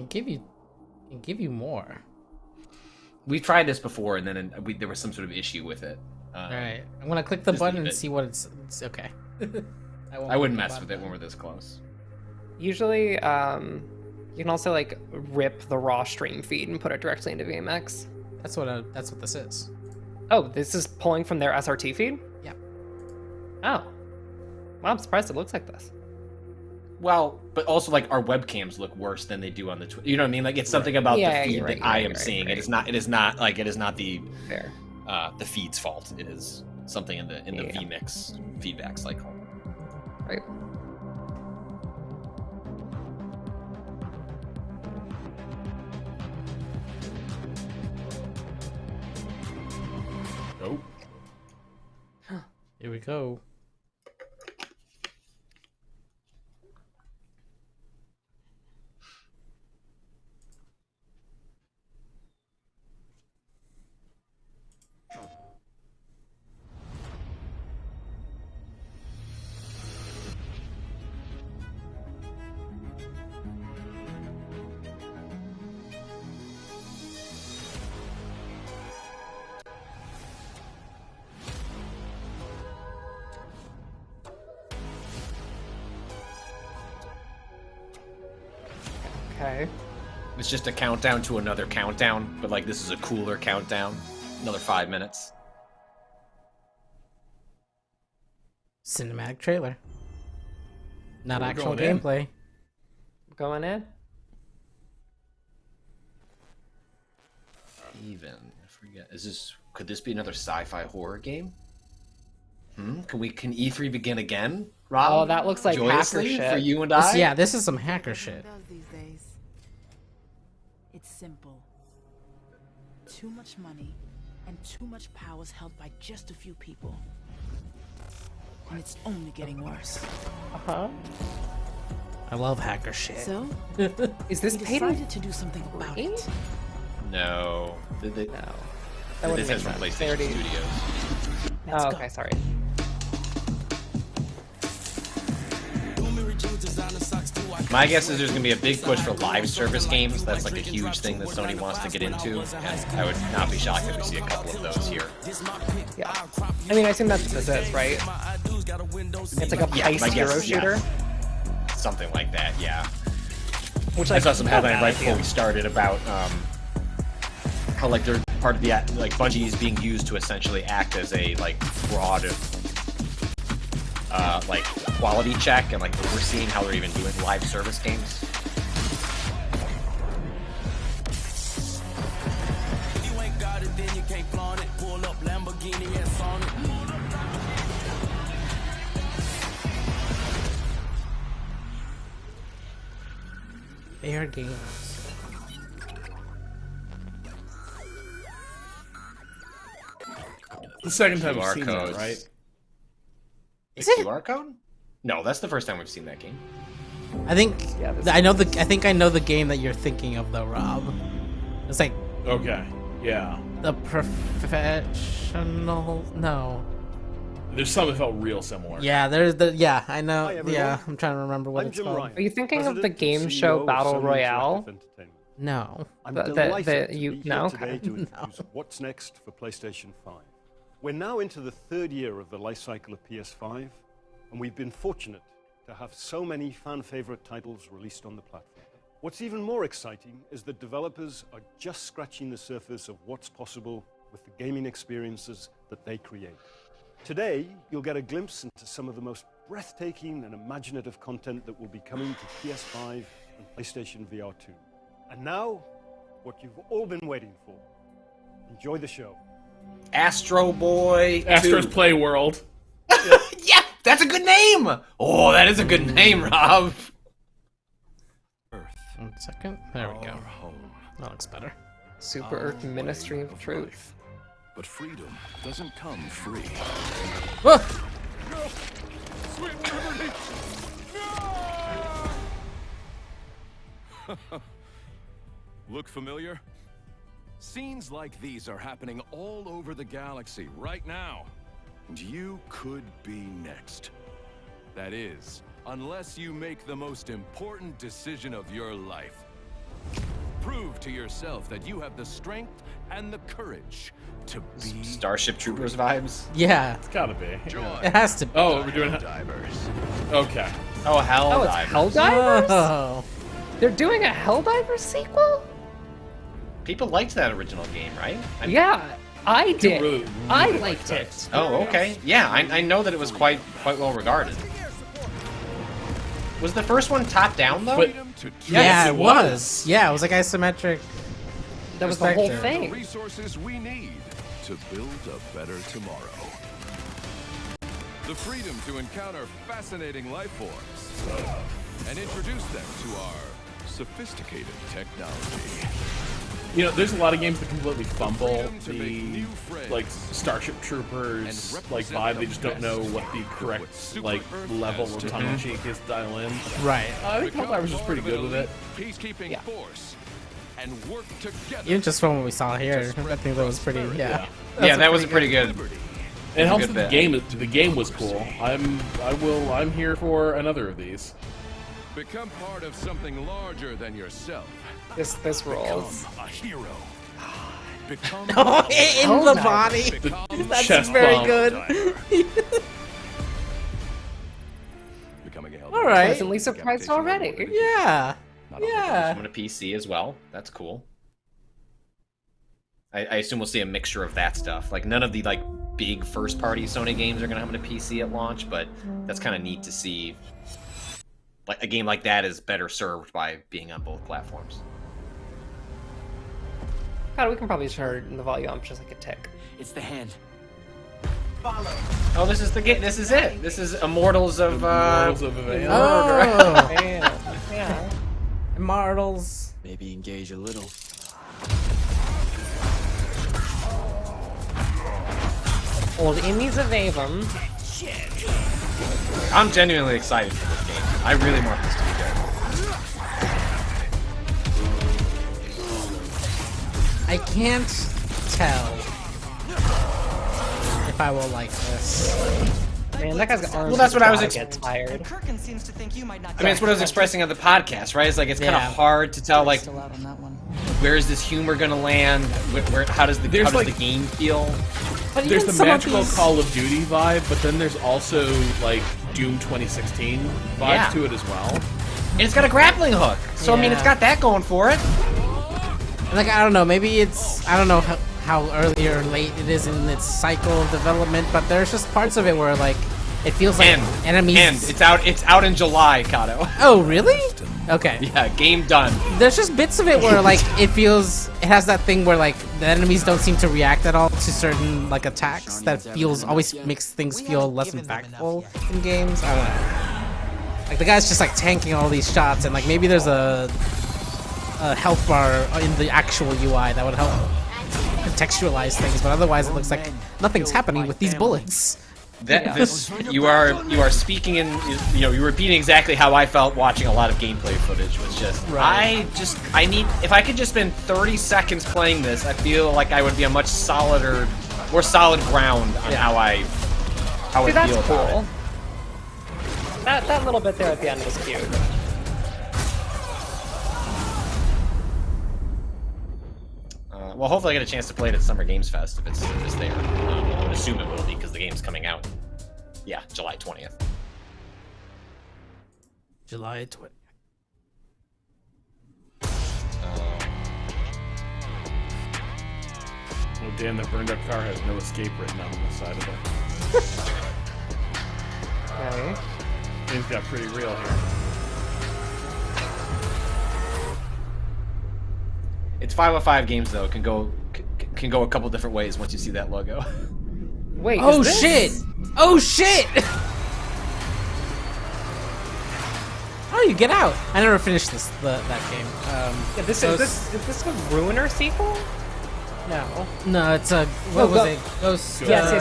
Can give you more. We've tried this before, and then there was some sort of issue with it. All right, I'm gonna click the just button leave and it. see what it's okay. I wouldn't mess with it when we're this close. Usually, you can also like rip the raw stream feed and put it directly into VMX. That's what this is. Oh, this is pulling from their SRT feed? Yep. Oh. Wow, I'm surprised it looks like this. Well, but also like our webcams look worse than they do on the Twitch. You know what I mean? Like it's something about Yeah, the feed you're right, that I you're am right, seeing. right. It is not the Fair. The feed's fault. It is something in the vMix feedback cycle. Right. Nope. Here we go. Okay. It's just a countdown to another countdown, but like this is a cooler countdown. Another 5 minutes. Cinematic trailer. Not We're actual going in. gameplay. Going in? Even I forget. Could this be another sci-fi horror game? Can E3 begin again? Rob? Oh, that looks like hacker Joyously shit. for you and I. Yeah, this is some hacker shit. These days. It's simple. Too much money and too much power is held by just a few people. And it's only getting worse. Uh-huh. I love hacker shit. So, Is this we paid in decided to do something about it. No. No. That This wouldn't is make from sense. PlayStation They already- Studios. Let's Oh, go. okay, sorry. My guess is there's going to be a big push for live service games. That's like a huge thing that Sony wants to get into, and I would not be shocked if we see a couple of those here. Yeah. I mean, I assume that's what this is, right? It's like a Yeah, heist my guess hero is, yeah. shooter. Something like that, yeah. Which I like, saw some not headline bad right idea. before we started about how like they're part of the like Bungie is being used to essentially act as a like broad like quality check and like overseeing how they're even doing live service games. Air games. The second time QR I've seen that, codes. right? The QR code? No, that's the first time we've seen that game. I think Yeah, this I think I know the game that you're thinking of though, Rob. It's like Okay. Yeah. the professional. No. There's some that felt real similar. Yeah, there's the. Yeah, I know. Hi, everyone. Yeah, I'm trying to remember what I'm it's Jim called. Ryan, Are you thinking of the President game and show CEO of Battle Sony Royale? Interactive Entertainment. No. I'm The- delighted the- to you be here no? today to No. introduce what's next for PlayStation 5. We're now into the third year of the life cycle of PS5, and we've been fortunate to have so many fan-favorite titles released on the platform. What's even more exciting is that developers are just scratching the surface of what's possible with the gaming experiences that they create. Today, you'll get a glimpse into some of the most breathtaking and imaginative content that will be coming to PS5 and PlayStation VR 2. And now, what you've all been waiting for. Enjoy the show. Astro Boy Astro's 2. Play World. Yeah, that's a good name. Oh, that is a good name, Rob. 1 second. There we go. That looks better. Super Earth Ministry of Truth. But freedom doesn't come free. Whoa! Look familiar? Scenes like these are happening all over the galaxy right now. And you could be next. That is, unless you make the most important decision of your life. prove to yourself that you have the strength and the courage to be Starship Troopers vibes. Yeah, It's gotta be. Join it has to be. Oh, we're doing divers. Okay. Oh, Hell Oh, it's Divers. Helldivers? Oh. They're doing a Helldivers sequel? People liked that original game, right? Yeah, I did. really I like liked that. it. Oh, okay. Yeah, I know that it was quite well regarded. Was the first one top down though? But Yeah, it it was. Yeah, it was like isometric. That was the whole perspective. The thing. resources we need to build a better tomorrow. The freedom to encounter fascinating life forms and introduce them to our sophisticated technology. You know, there's a lot of games that completely fumble freedom to make the new friends like Starship Troopers and like represent vibe. They the just don't know best what the of correct what Super like Earth level has of to tongue in offer. cheek is to dial in. Right. I think Become Helldivers was part pretty of good an with it. elite Peacekeeping force and work together. Even just from what we saw here, I think that was pretty. Yeah. Yeah, that was pretty good. It helps good that the game was cool. I'm here for another of these. Become part of something larger than yourself. This rolls. Become a hero. Become Oh, in the body. That's chest very bump. good. Becoming a hell. All right. Pleasantly surprised already. Yeah. I'm Yeah. on a PC as well. That's cool. I assume we'll see a mixture of that stuff. Like none of the like big first-party Sony games are gonna have on a PC at launch, but that's kind of neat to see. Like a game like that is better served by being on both platforms. God, we can probably turn the volume up just like a tick. It's the hand. Oh, this is the game. This is it. This is Immortals of Immortals of Avail. Oh. Yeah. Immortals. Maybe engage a little. Old Immies of Avon. I'm genuinely excited for this game. I really want this to be good. I can't tell if I will like this. Man, that guy's got arms. Well, that's what I was get tired. Kirkin seems to think you might not. I mean, it's what I was expressing on the podcast, right? It's like it's kind of Yeah. hard to tell, like, Still out on that one. where is this humor gonna land? How does the game feel? But There's even the some of magical these- Call of Duty vibe, but then there's also like Doom 2016 vibes Yeah. to it as well. And it's got a grappling hook, so I mean, it's Yeah. got that going for it. Like, I don't know, maybe it's, I don't know how early or late it is in its cycle of development, but there's just parts of it where, like, it feels like enemies... And it's out in July, Kato. Oh, really? Okay. Yeah, game done. There's just bits of it where, like, it has that thing where, like, the enemies don't seem to react at all to certain, like, attacks that always makes things feel less impactful in games. I don't know. Like, the guy's just, like, tanking all these shots, and, like, maybe there's a health bar in the actual UI that would help contextualize things, but otherwise it looks like nothing's happening with these bullets. You are speaking in, you're repeating exactly how I felt watching a lot of gameplay footage. Was just if I could just spend 30 seconds playing this, I feel like I would be a much more solid ground on how I See, that's feel about cool. it. That little bit there at the end was cute. Well, hopefully I get a chance to play it at Summer Games Fest if it's there. I would assume it will be because the game's coming out. Yeah, July 20th. July 20th. Oh damn, that burned up car has no escape written on the side of it. Okay. Things got pretty real here. It's 505 games though. Can go a couple different ways once you see that logo. Wait. Oh is this... shit! Oh shit! Oh, you get out! I never finished that game. Yeah, is this a Ruiner sequel? No. No, it's a what was it? Ghost. Yes.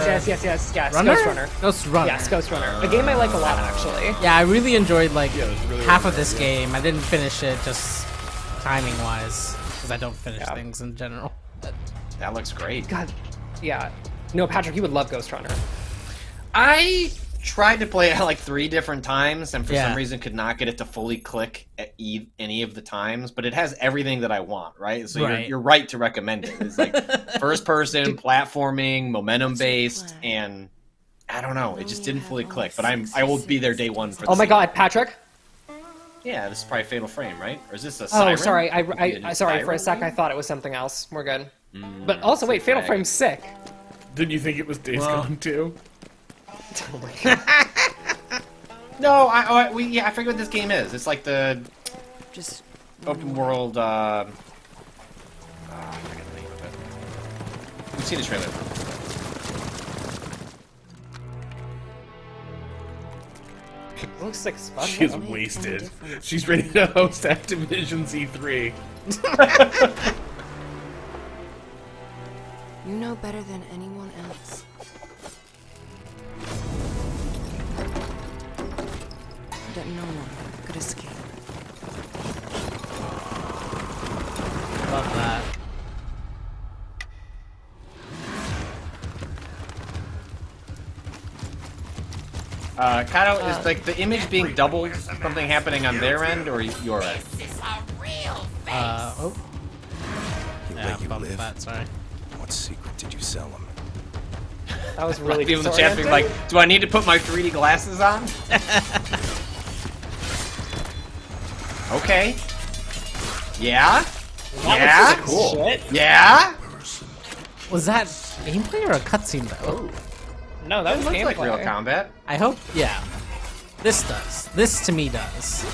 Runner? Ghost Runner. Ghost Runner. Yes, Ghost Runner. A game I like a lot, actually. Yeah, I really enjoyed like really half of this game. I didn't finish it just timing wise because I don't finish things in general. That looks great. God, yeah. No, Patrick, you would love Ghost Runner. I tried to play it like 3 different times, and for Yeah. some reason could not get it to fully click at any of the times. But it has everything that I want, right? So Right. you're right to recommend it. It's like first person, platforming, momentum based, and I don't know. It just didn't fully click. But I will be there day one for. The Oh my sequel. god, Patrick. Yeah, this is probably Fatal Frame, right? Or is this a Oh, Siren? sorry. Maybe a Sorry. For a Siren sec, I game? thought it was something else. We're good. But also, wait, Fatal Dragon. Frame's sick. Didn't you think it was Days Well- Gone too? Oh my god. No, I forget what this game is. It's like the Just open world. I forget the name of it. We've seen the trailer. Looks like SpongeBob. She's wasted. She's ready to host Activision's E3. You know better than anyone else. That no one could escape. Love that. Kato, is like the image being doubled something happening on their end or your end? Oh. Yeah, bumped that, sorry. What secret did you sell him? That was really People in the chat being like, do I need to put my 3D glasses on? Okay. Yeah? Yeah? That was cool. Shit. Yeah? Was that gameplay or a cutscene though? No, that was looks gameplay. like real combat. I hope, yeah. This does. This to me does.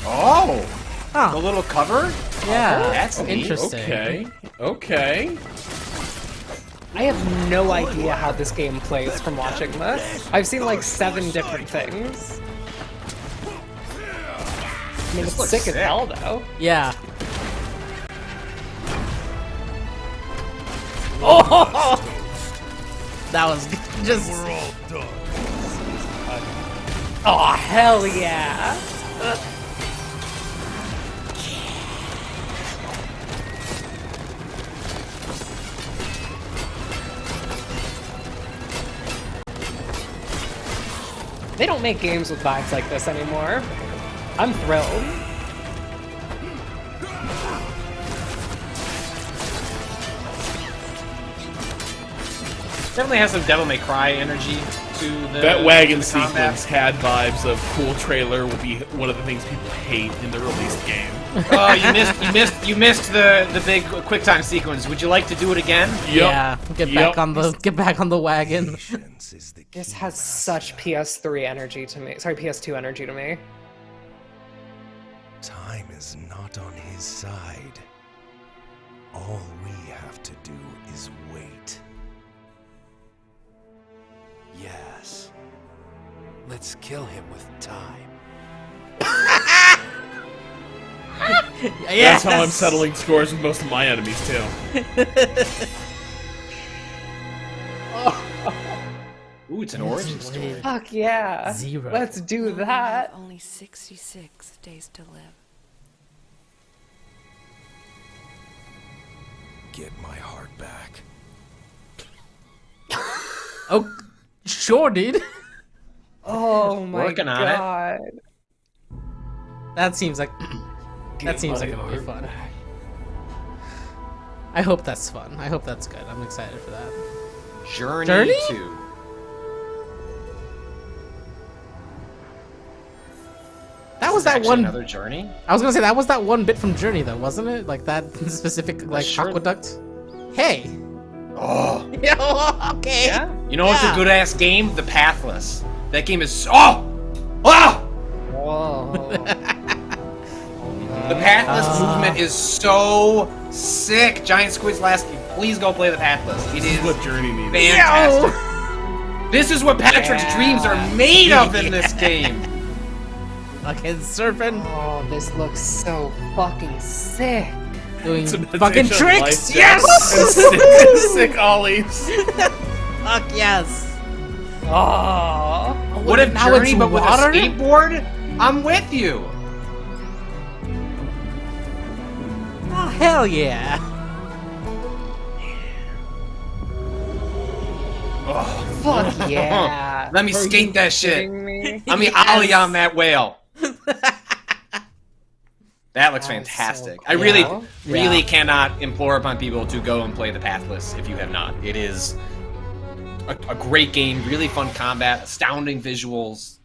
Oh! Huh. The little cover? Yeah. Oh, that's neat. Interesting. Okay. Okay. I have no idea how this game plays from watching this. I've seen like 7 different things. I mean, it's looks sick as sick. hell though. Yeah. Oh! That was just. Oh hell yeah! They don't make games with vibes like this anymore. I'm thrilled. Definitely has some Devil May Cry energy to the That wagon the combat. sequence had vibes of cool trailer will be one of the things people hate in the released game. Oh, you missed the big QuickTime sequence. Would you like to do it again? Yeah. Get back on the wagon. This has such PS3 energy to me. Sorry, PS2 energy to me. Time is not on his side. All we have to do is wait. Yes. Let's kill him with time. That's how I'm settling scores with most of my enemies too. Ooh, it's an origin story. Fuck yeah! 0. Let's do that. Only 66 days to live. Get my heart back. Oh, sure, dude. Oh my Working on it. god. That seems like it'll be fun. I hope that's fun. I hope that's good. I'm excited for that. Journey 2. That was that Actually one. Another Journey? I was gonna say that was that one bit from Journey, though, wasn't it? Like that specific like Sure. aqueduct. Hey. Oh. Okay. Yeah? You know what's a good ass game? The Pathless. That game is oh! Whoa. The Pathless movement is so sick. Giant Squid's Last Game. Please go play the Pathless. It is What Journey needs. fantastic. This is what Patrick's dreams are made of in this game. Fucking surfing. Oh, this looks so fucking sick. Doing It's a fucking meditation tricks. life, Yes. sick ollies. Fuck yes. Oh. What if now Journey it's but with a water? skateboard? I'm with you. Oh hell yeah. Oh, Fuck yeah. Let me Are skate you that shit. kidding me? Let me ollie on that whale. That looks That was so fantastic. cool. I really, Yeah. really Yeah. cannot implore upon people to go and play The Pathless if you have not. It is a great game, really fun combat, astounding visuals,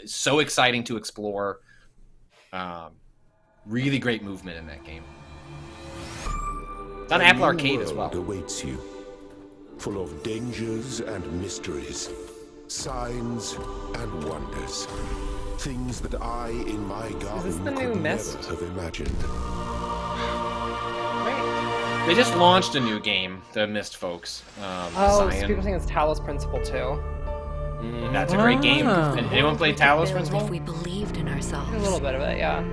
so exciting to explore. Really great movement in that game. It's on A Apple new Arcade as world well. awaits you, full of dangers and mysteries, signs and wonders. Things that I, in my garden, the new could Myst? never have imagined. They just launched a new game, the Myst folks. Oh, Cyan. people saying it's Talos Principle too. That's a great game. Wow. Anyone play Talos Principle? If we believed in ourselves. A little bit of it, yeah.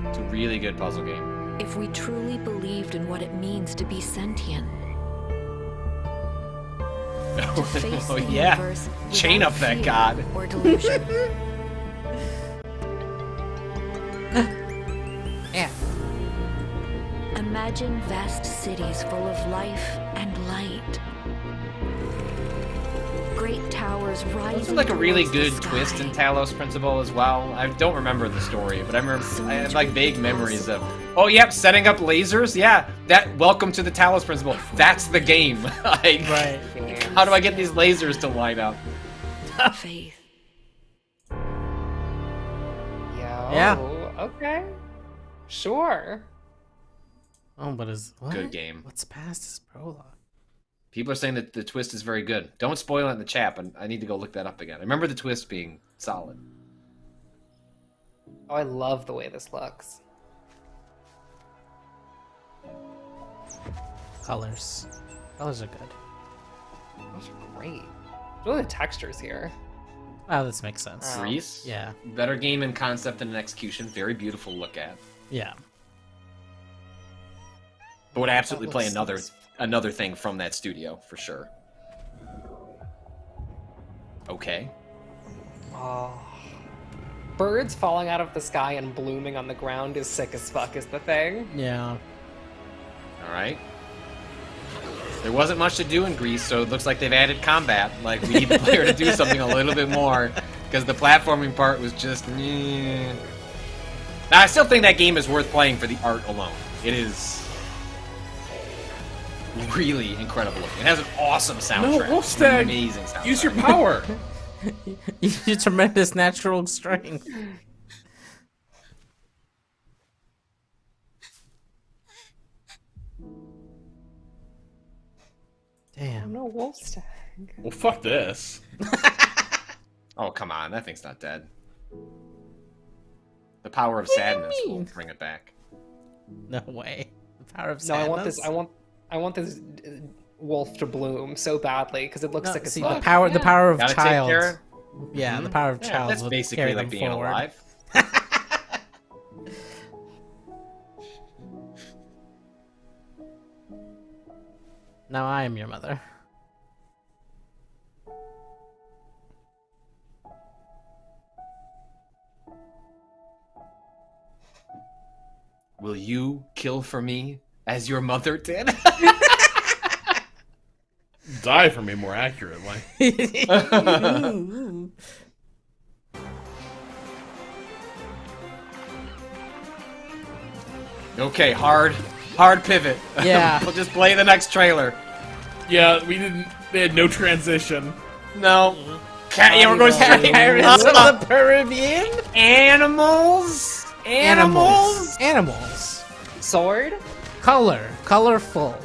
It's a really good puzzle game. If we truly believed in what it means to be sentient. To face Oh the yeah, universe chain without up that fear god. Or delusion. Yeah. Imagine vast cities full of life and light. Great towers rising. This is like a really towards good the twist sky. in Talos Principle as well. I don't remember the story, but I remember I have like vague memories of. Oh yep, setting up lasers. Yeah, that. Welcome to the Talos Principle. That's the game. Like, Right. how do I get these lasers to light up? Faith. Yeah. Okay. Sure. Oh, but is what? Good game. What's past this prologue? People are saying that the twist is very good. Don't spoil it in the chat, but I need to go look that up again. I remember the twist being solid. Oh, I love the way this looks. Colors. Colors are good. Those are great. Really the textures here. Oh, this makes sense. Grease. Yeah. Better game in concept and in execution. Very beautiful to look at. Yeah. But would absolutely That play looks another thing from that studio for sure. Okay. Oh. Birds falling out of the sky and blooming on the ground is sick as fuck is the thing. Yeah. All right. There wasn't much to do in Greece, so it looks like they've added combat. Like, we need the player to do something a little bit more, because the platforming part was just... Now, I still think that game is worth playing for the art alone. It is really incredible looking. It has an awesome soundtrack. No, Wolfstag, amazing soundtrack. use your power. Your tremendous natural strength. Damn. No Wolfstag. Well, fuck this. Oh, come on. That thing's not dead. The power of sadness will bring it back. No way. The power of No, sadness. I want this wolf to bloom so badly because it looks No, like it's see, the power of Gotta take child. care of- Yeah, the Mhm. power of Yeah, child. that's would basically carry like them being forward. alive. Now I am your mother. Will you kill for me as your mother did? Die for me more accurately. Okay, hard pivot. Yeah. We'll just play the next trailer. Yeah, we didn't. They had no transition. No. Yeah, we're going straight. Pirates of the Peruvian? Animals. Animals. Sword. Color. Colorful.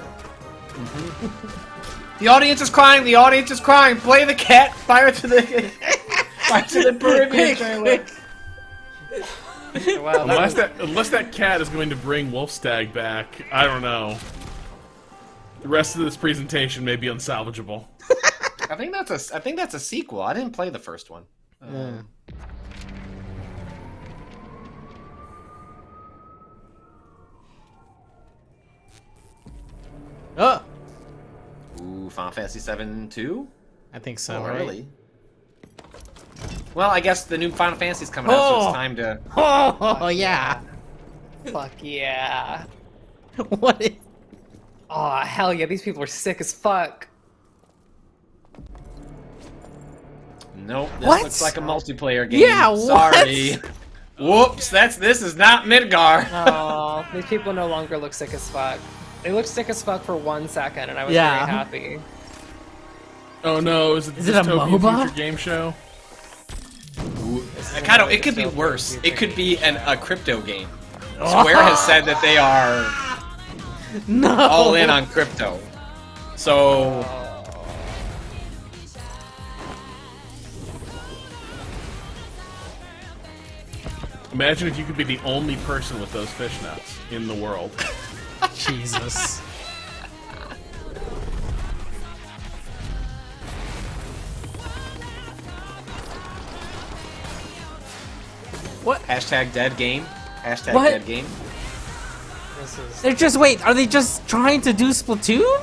The audience is crying. The audience is crying. Play the cat. Fire to the Peruvian trailer. Wow, Unless that cat is going to bring Wolfstag back, I don't know. The rest of this presentation may be unsalvageable. I think that's a sequel. I didn't play the first one. Oh. Ooh, Final Fantasy VII 2? I think so. Oh, right? really? Well, I guess the new Final Fantasy's coming out, so it's time to... Oh, yeah. Fuck yeah. What is... Oh, hell yeah, these people are sick as fuck. Nope, this What? looks like a multiplayer game. Yeah, what? Sorry. Whoops, this is not Midgar. Oh, these people no longer look sick as fuck. They looked sick as fuck for 1 second, and I was Yeah. very happy. Oh no, is it Is it a Dystopia MOBA? Future Game Show? It could be worse. It could be a crypto game. Square has said that they are all in on crypto. So Imagine if you could be the only person with those fishnets in the world. Jesus. what? Hashtag dead game. Hashtag What? dead game. They're just wait. Are they just trying to do Splatoon?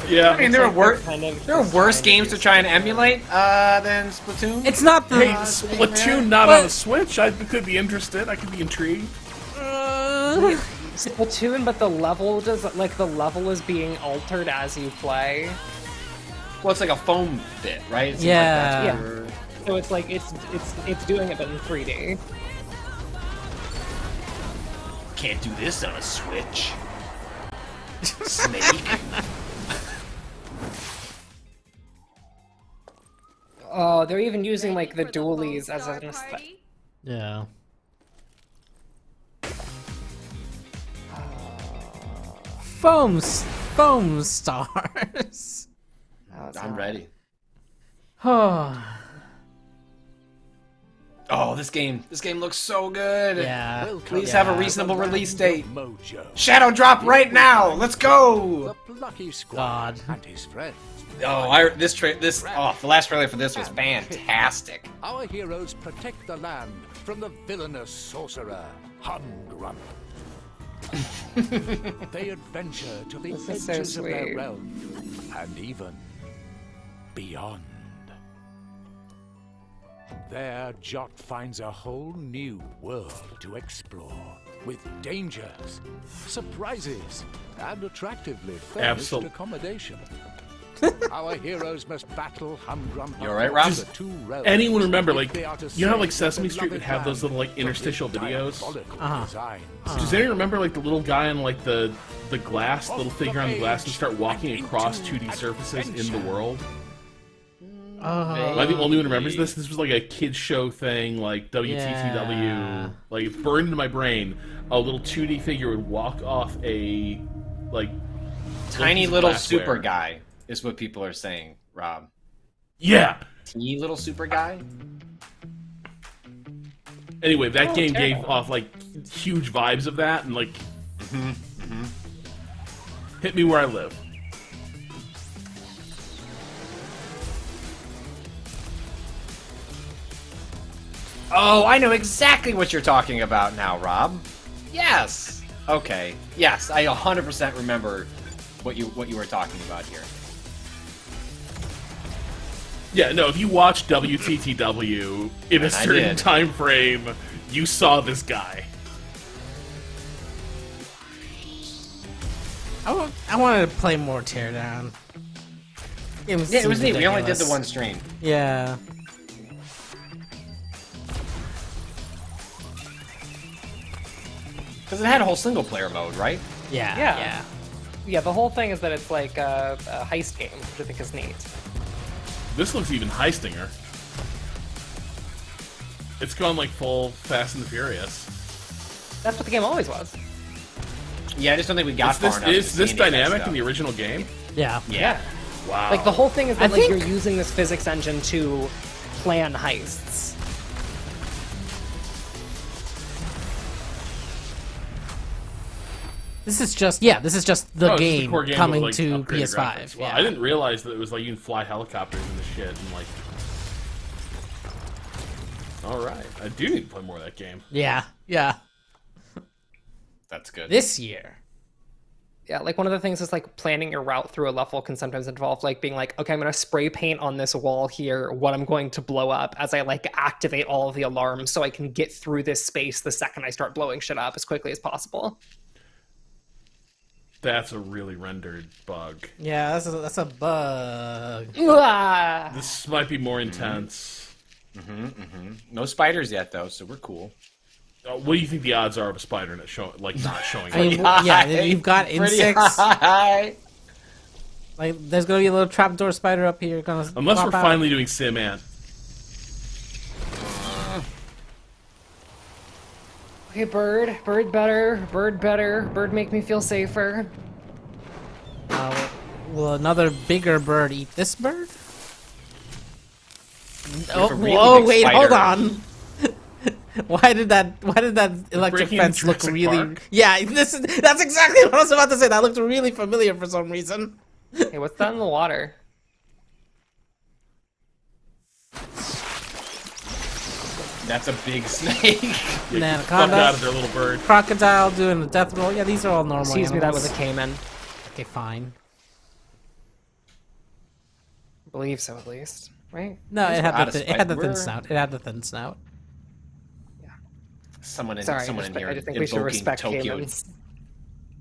Yeah. I mean, there are worse games to try and emulate than Splatoon. It's not the Hey, Splatoon not on a Switch. I could be interested. I could be intrigued. Splatoon, but the level is being altered as you play. Well, it's like a foam bit, right? It seems like Yeah. that's where- So it's like it's doing it but in 3D. Can't do this on a Switch. Snake. Oh, they're even using like the dualies as an aesthetic. Yeah. Foam stars. I'm ready. Oh. Oh, this game looks so good. Yeah. Please have a reasonable release date. Shadow drop right now. Let's go. Plucky squire God. and his friends. Oh, the last trailer for this was fantastic. Our heroes protect the land from the villainous sorcerer, Humgrump. They adventure to the This is so edges of their sweet. realm and even beyond. There, Jot finds a whole new world to explore with dangers, surprises, and attractively furnished accommodation. Our heroes must battle Humgrump. You alright, Rob? across the two realms Anyone remember, like, if they are to you know how, like, save the Sesame Street would beloved have those land little, like, from interstitial his videos? diabolical designs. Does anyone remember, like, the little guy on, like, the glass, little figure on the glass, and start walking across 2D surfaces in the world? Am I the only one who remembers this? This was like a kids show thing, like WTTW. Yeah. Like, it's burned into my brain. A little 2D figure would walk off a, like, Tiny piece of little glassware. super guy is what people are saying, Rob. Yeah. Teeny little super guy. Anyway, that Oh, game terrible. gave off, like, huge vibes of that, and, like, hit me where I live. Oh, I know exactly what you're talking about now, Rob. Yes. Okay. Yes, I 100% remember what you were talking about here. Yeah, no, if you watch WTTW in a And I certain did. time frame, you saw this guy. I wanted to play more Teardown. Yeah, it was neat. We only did the one stream. Yeah. Because it had a whole single player mode, right? Yeah. Yeah, the whole thing is that it's like a heist game, which I think is neat. This looks even heistinger. It's gone like full Fast and the Furious. That's what the game always was. Yeah, I just don't think we got far enough. Is to this see any of that dynamic stuff. in the original game? Yeah. Yeah. Wow. Like the whole thing is that I like think- you're using this physics engine to plan heists. This is just the Oh, it's just the game core game coming with, like, to upgraded PS5. graphics. Wow, Yeah. I didn't realize that it was like you can fly helicopters and the shit and like. All right, I do need to play more of that game. Yeah. Yeah. That's good. This year. Yeah, like one of the things is like planning your route through a level can sometimes involve like being like, okay, I'm gonna spray paint on this wall here, what I'm going to blow up as I like activate all of the alarms so I can get through this space the second I start blowing shit up as quickly as possible. That's a really rendered bug. Yeah, that's a bug. This might be more intense. No spiders yet, though, so we're cool. What do you think the odds are of a spider not showing? I mean, yeah, you've got insects. Like, there's gonna be a little trapdoor spider up here. Unless we're finally doing Sim Ant. Okay, bird better, bird make me feel safer. Will another bigger bird eat this bird? Really whoa! Wait, spider. hold on. Why did that electric Breaking fence look Jurassic really? Park. Yeah, that's exactly what I was about to say. That looked really familiar for some reason. Hey, what's that in the water? That's a big snake. Anaconda, out of their little bird. crocodile doing a death roll. Yeah, these are all normal. Excuse me, that animals. was a caiman. Okay, fine. I believe so, at least. Right? No, it had the thin We're- snout. It had the thin snout. Someone in Sorry, someone in here I just think we should invoking respect Tokyo caimans.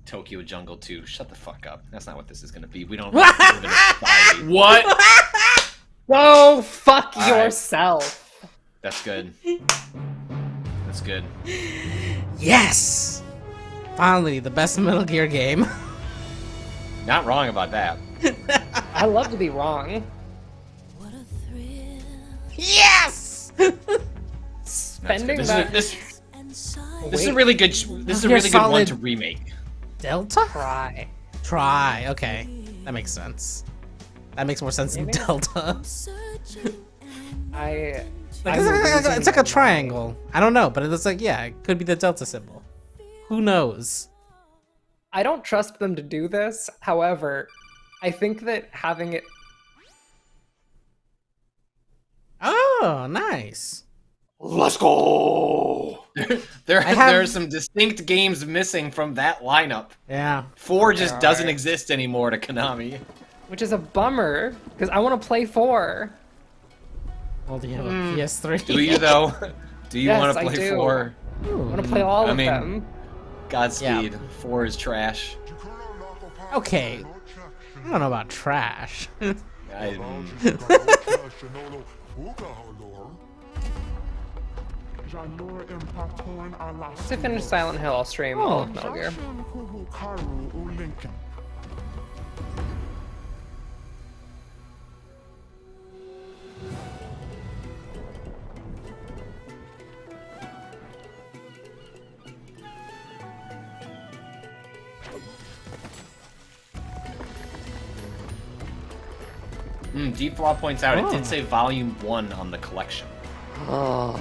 Tokyo Jungle 2. Shut the fuck up. That's not what this is going to be. We don't live in a society. What? Whoa, fuck All right. yourself. That's good. That's good. Yes! Finally, the best Metal Gear game. Not wrong about that. I love to be wrong. Yes! Spending This that. is a really good. This is a You're really good one solid. to remake. Delta? Try. Okay. That makes sense. That makes more sense than Maybe. Delta. It's like a triangle. I don't know, but it's like, yeah, it could be the Delta symbol. Who knows? I don't trust them to do this. However, I think that having it. Oh, nice. Let's go. There are some distinct games missing from that lineup. Yeah. 4 just There doesn't are. exist anymore to Konami. Which is a bummer, because I want to play 4. Well, do you have a PS3? Do you though? Do you Yes, want to I play do. 4? I want to play all of mean, them. Godspeed. 4 is trash. Okay. I don't know about trash. To finish Silent Hill, I'll stream all of Metal Gear. Deep Flaw points out it did say Volume 1 on the collection. Oh,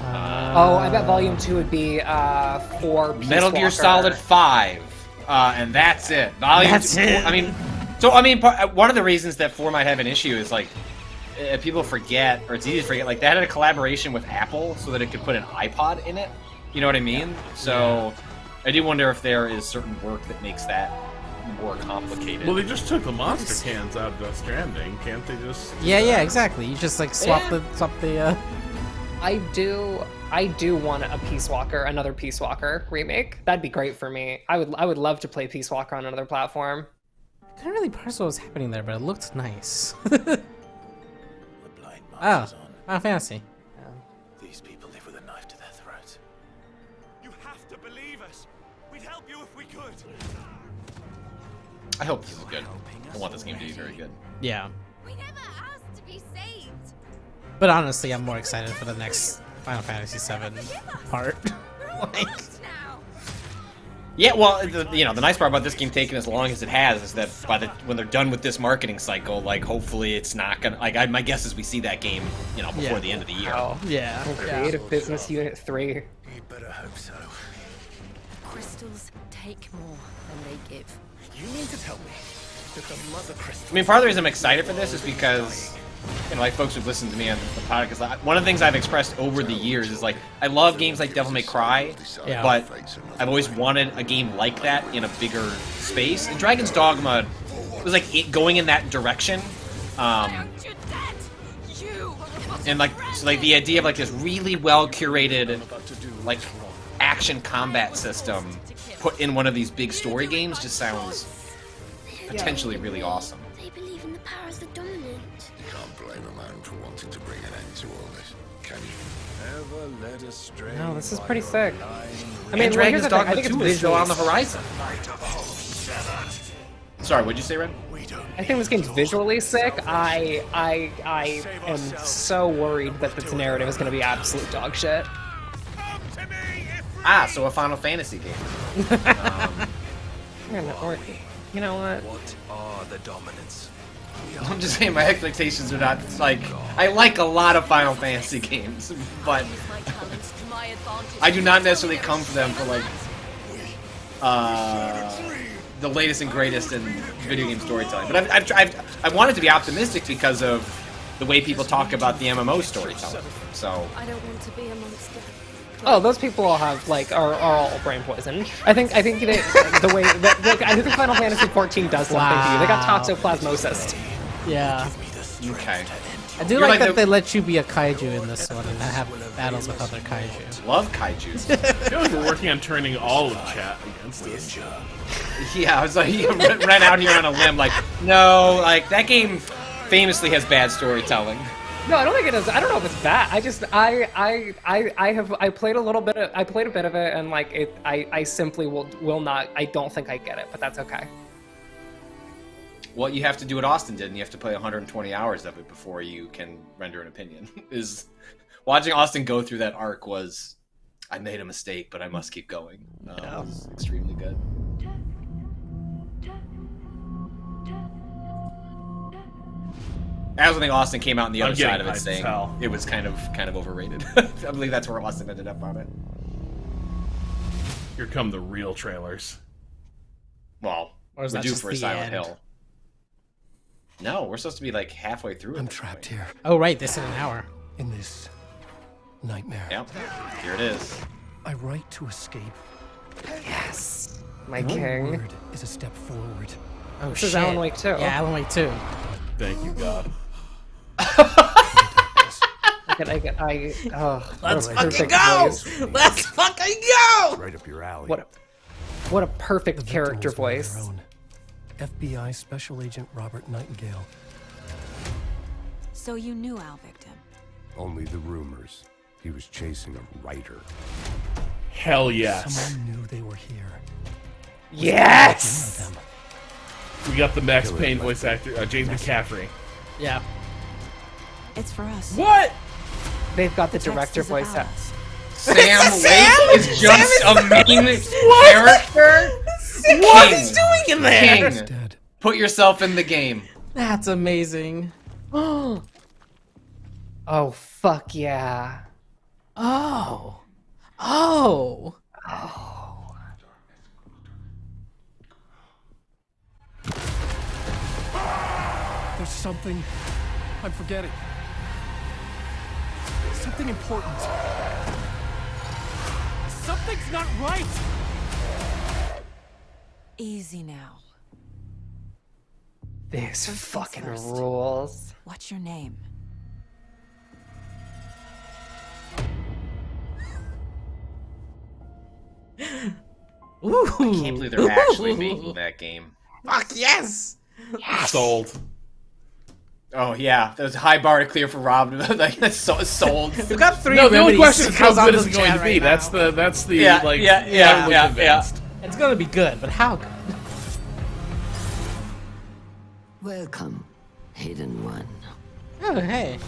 I bet Volume 2 would be for Peace Metal Gear Walker. Solid 5, and that's it. Volume That's 2, it. One of the reasons that 4 might have an issue is like people forget, or it's easy to forget, like they had a collaboration with Apple so that it could put an iPod in it. You know what I mean? So I do wonder if there is certain work that makes that more complicated. Well, they just took the monster cans out of Death Stranding. Can't they just? Yeah, exactly. You just like swap the I do want a Peace Walker, another Peace Walker remake. That'd be great for me. I would love to play Peace Walker on another platform. I couldn't really parse what was happening there, but it looked nice. Oh, Final Fantasy. These people live with a knife to their throat. You have to believe us. We'd help you if we could. I hope this is good. I want this game to be very good. Yeah. We never asked to be saved. But honestly, I'm more excited for the next Final Fantasy VII part. Like, Yeah, well, the nice part about this game taking as long as it has is that when they're done with this marketing cycle, like hopefully it's not gonna my guess is we see that game, before the end of the year. Oh, yeah. Creative Business Unit 3. You better hope so. Crystals take more than they give. You mean to tell me that the mother crystal? I mean, part of the reason I'm excited for this is because, like folks who've listened to me on the podcast, one of the things I've expressed over the years is like, I love games like Devil May Cry, Yeah. but I've always wanted a game like that in a bigger space. And Dragon's Dogma was like going in that direction. And so the idea of like this really well curated, like action combat system put in one of these big story games just sounds potentially really awesome. They believe in the power of the dominant. You can't blame a man for wanting to bring an end to all this, can you? Ever led astray. No, this is pretty sick. I mean, And Dragon's here's the thing, I Dogma think it's 2 is still visually on the horizon. Sorry, what'd you say, Ren? I think this game's visually sick. I am so worried that this narrative is going to be absolute dog shit. Ah, so a Final Fantasy game. You know what? What are the dominants? I'm just saying my expectations are not like I like a lot of Final Fantasy games, but I do not necessarily come for them for like the latest and greatest in video game storytelling. But I wanted to be optimistic because of the way people talk about the MMO storytelling. So I don't want to be a monster. Oh, those people all have like are all brain poison. I think they, the way that like, I think Final Fantasy 14 does something to you. They got toxoplasmosis. Yeah. Okay. I do like that they let you be a kaiju in this one and not have battles with other kaiju. Love kaijus. I feel like we're working on turning all of chat against us. Yeah, I was like, you ran out here on a limb, like, no, like that game famously has bad storytelling. No, I don't think it is. I don't know if it's bad. I just I played a little bit of I played a bit of it and like it I simply will not. I don't think I get it, but that's okay. What you have to do what Austin did, and you have to play 120 hours of it before you can render an opinion. Is watching Austin go through that arc was, I made a mistake, but I must keep going. It was extremely good. I also think Austin came out on the other side of it saying it was kind of overrated. I believe that's where Austin ended up on it. Here come the real trailers. Well, Or is we're that due just for a the Silent end? Hill. No, we're supposed to be like halfway through. I'm trapped here. Oh right, this in an hour. In this nightmare. Yep, here it is. I write to escape. Yes, my One king. word is a step forward. Oh This shit. is Alan Wake 2. Yeah, Alan Wake 2. Thank you, God. Let's what a fucking perfect go! voice. Let's fucking go! Right up your alley. What a perfect character victim was voice. one of their own. FBI Special Agent Robert Nightingale. So you knew Al Victim. Only the rumors. He was chasing a writer. Hell yes. Someone knew they were here. Yes! Them. We got the Max Payne voice actor, James McCaffrey. Yeah. It's for us. What? They've got the director voice out. Sam Lake is just a main character? What King. is doing in there? King. Put yourself in the game. That's amazing. Oh fuck yeah. Oh. Oh. There's something I'm forgetting. Something important. Something's not right. Easy now. This First things fucking first. rules. What's your name? Ooh. I can't believe they're actually making that game. Fuck yes! Sold. Oh yeah, there's a high bar to clear for Rob. Like that's sold. We've got 3 No, the only remedies question is how skills on good is the it going chat to be? right now. That's the Yeah, like yeah, finally yeah. convinced. It's gonna be good, but how good? Welcome, Hidden One. Oh, hey.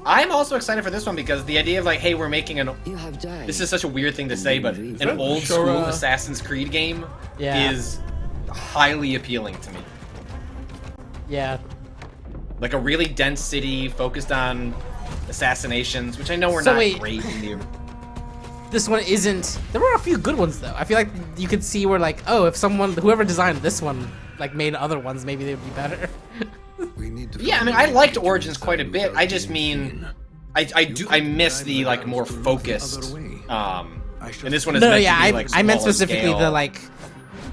I'm also excited for this one because the idea of like, hey, we're making an. You have died. This is such a weird thing to say, but an that old school Shura? Assassin's Creed game Yeah. is highly appealing to me. Yeah. Like a really dense city focused on assassinations, which I know we're So not wait. great in the. This one isn't. There were a few good ones though. I feel like you could see where like, oh, if whoever designed this one like made other ones, maybe they'd be better. We need to Yeah, I mean, I liked Origins quite a bit. I just mean, I miss the like more focused. And this one is No, meant yeah, to be, like, I meant smaller specifically scale. the like,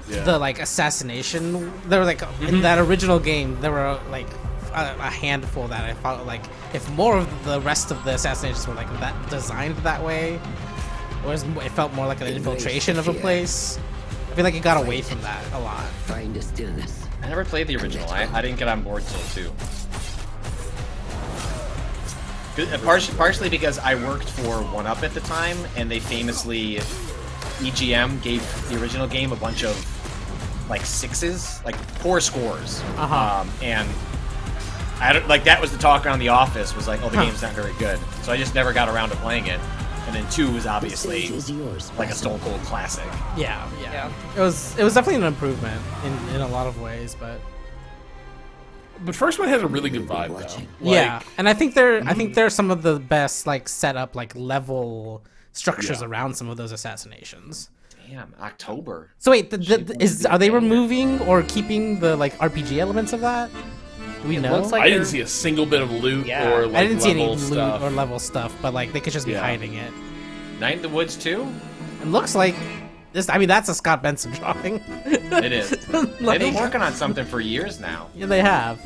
the like assassination. There were like in that original game, there were like a handful that I felt like if more of the rest of the assassinations were like that designed that way, whereas it felt more like an infiltration of a place. I feel like it got away from that a lot. Find a stillness. I never played the original. I didn't get on board till 2. Partially because I worked for 1UP at the time, and they famously, EGM gave the original game a bunch of like 6s, like poor scores. And I don't, like that was the talk around the office was like, oh, the game's not very good. So I just never got around to playing it. And then 2 was obviously like a Stone Cold classic. Yeah. It was definitely an improvement in a lot of ways, but first one has a really good vibe though. Yeah, and I think they're some of the best like setup like level structures around some of those assassinations. Damn, October. So wait, are they removing or keeping the like RPG elements of that? Do we know? I didn't see a single bit of loot or like I didn't see any level stuff. loot or level stuff, but like they could just be hiding it. Night in the Woods 2? It looks like this. I mean, that's a Scott Benson drawing. It is. They've been working on something for years now. Yeah, they have.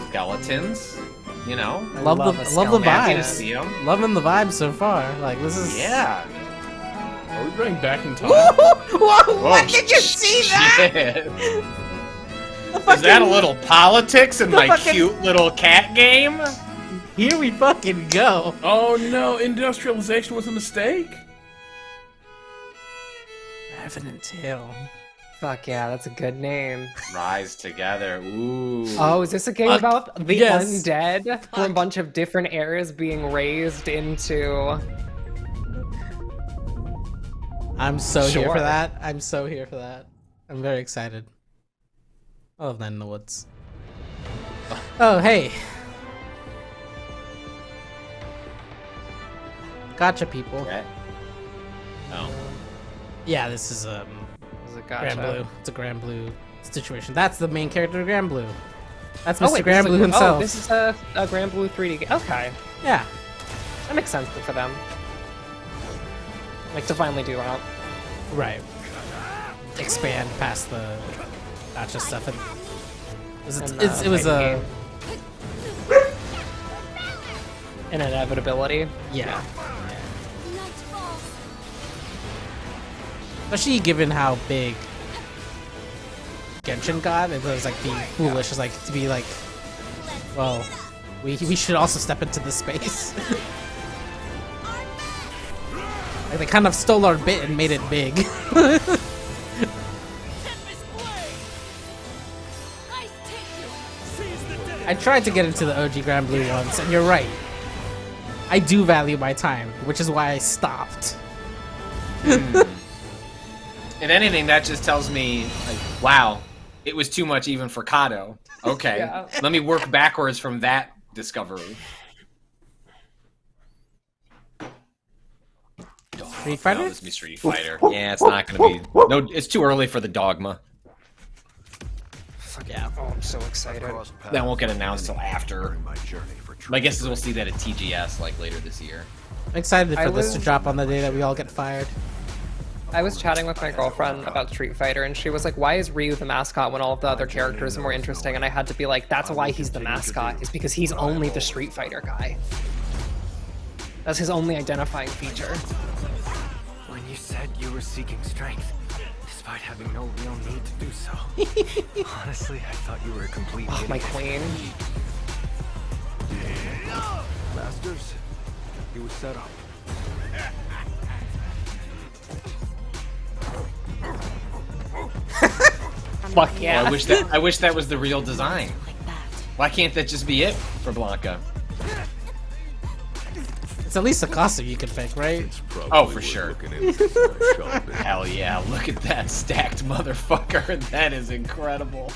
Skeletons, you know. Love the Happy to vibes. see 'em. Loving the vibes so far. Like this is. Yeah. Are we going back in time? Whoa! What did you see that? Shit. Is that a little politics in my cute little cat game? Here we fucking go. Oh no, industrialization was a mistake? Revenant Hill. Fuck yeah, that's a good name. Rise Together. Ooh. Oh, is this a game about the yes. undead from a bunch of different eras being raised into... I'm so here Sure. for that. I'm so here for that. I'm very excited. I love Night in the Woods. Oh, hey. Gotcha, people. Okay. Oh. Yeah, this is Is it Grand gotcha? Blue. It's a Grand Blue situation. That's the main character of Grand Blue. That's Oh, Mr. wait, Grand this is Blue a, himself. Oh, this is a Grand Blue 3D game. Okay. Yeah. That makes sense for them. Like, to finally do that. Right. Expand past the gotcha stuff. It was a... An inevitability. Yeah. Especially given how big Genshin got, it was like being foolish, is like to be like, well, we should also step into this space. Like they kind of stole our bit and made it big. I tried to get into the OG Grand Blue once, and you're right. I do value my time, which is why I stopped. If anything, that just tells me, like, wow, it was too much even for Kato. Okay, Yeah. let me work backwards from that discovery. Street Fighter? No, this is Street Fighter. Yeah, it's not gonna be. No, it's too early for the Dogma. Fuck yeah. Oh, I'm so excited. That won't get announced till after. My guess is we'll see that at TGS like later this year. I'm excited I for this was- to drop on the day that we all get fired. I was chatting with my girlfriend about Street Fighter, and she was like, why is Ryu the mascot when all of the other characters are more interesting? And I had to be like, that's why he's the mascot, is because he's only the Street Fighter guy. That's his only identifying feature. When you said you were seeking strength, despite having no real need to do so. Honestly, I thought you were a complete Oh, my idiot. queen. Masters, he was set up. Fuck Well, yeah. I wish that was the real design. Why can't that just be it for Blanca? It's at least a costume you can pick, right? Oh, for sure. Hell yeah, look at that stacked motherfucker. That is incredible.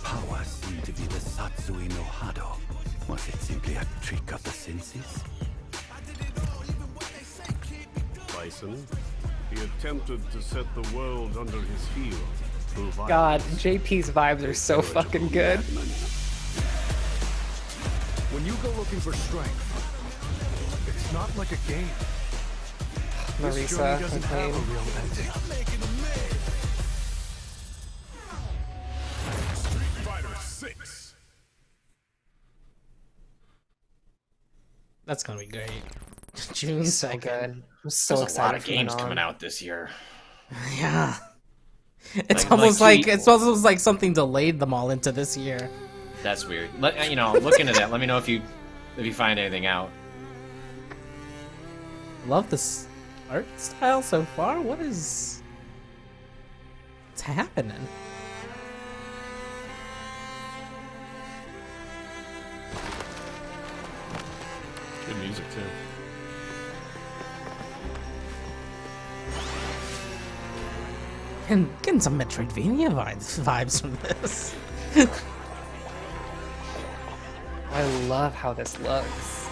Power seemed to be the Satsui no Hado. Was it simply a trick of the senses? Bison, he attempted to set the world under his heel. through violence. God, JP's vibes are so fucking good. When you go looking for strength, it's not like a game. This Marisa, journey doesn't have a complain. real ending. Street Fighter 6. That's gonna be great. June So 2nd. good. I'm so There's excited a lot of for games Manon. coming out this year. Yeah. It's Like- almost like like we- it's almost like something delayed them all into this year. That's weird. You know, look into that. Let me know if you find anything out. Love this art style so far. What's happening? Good music too. And getting some Metroidvania vibes from this. I love how this looks.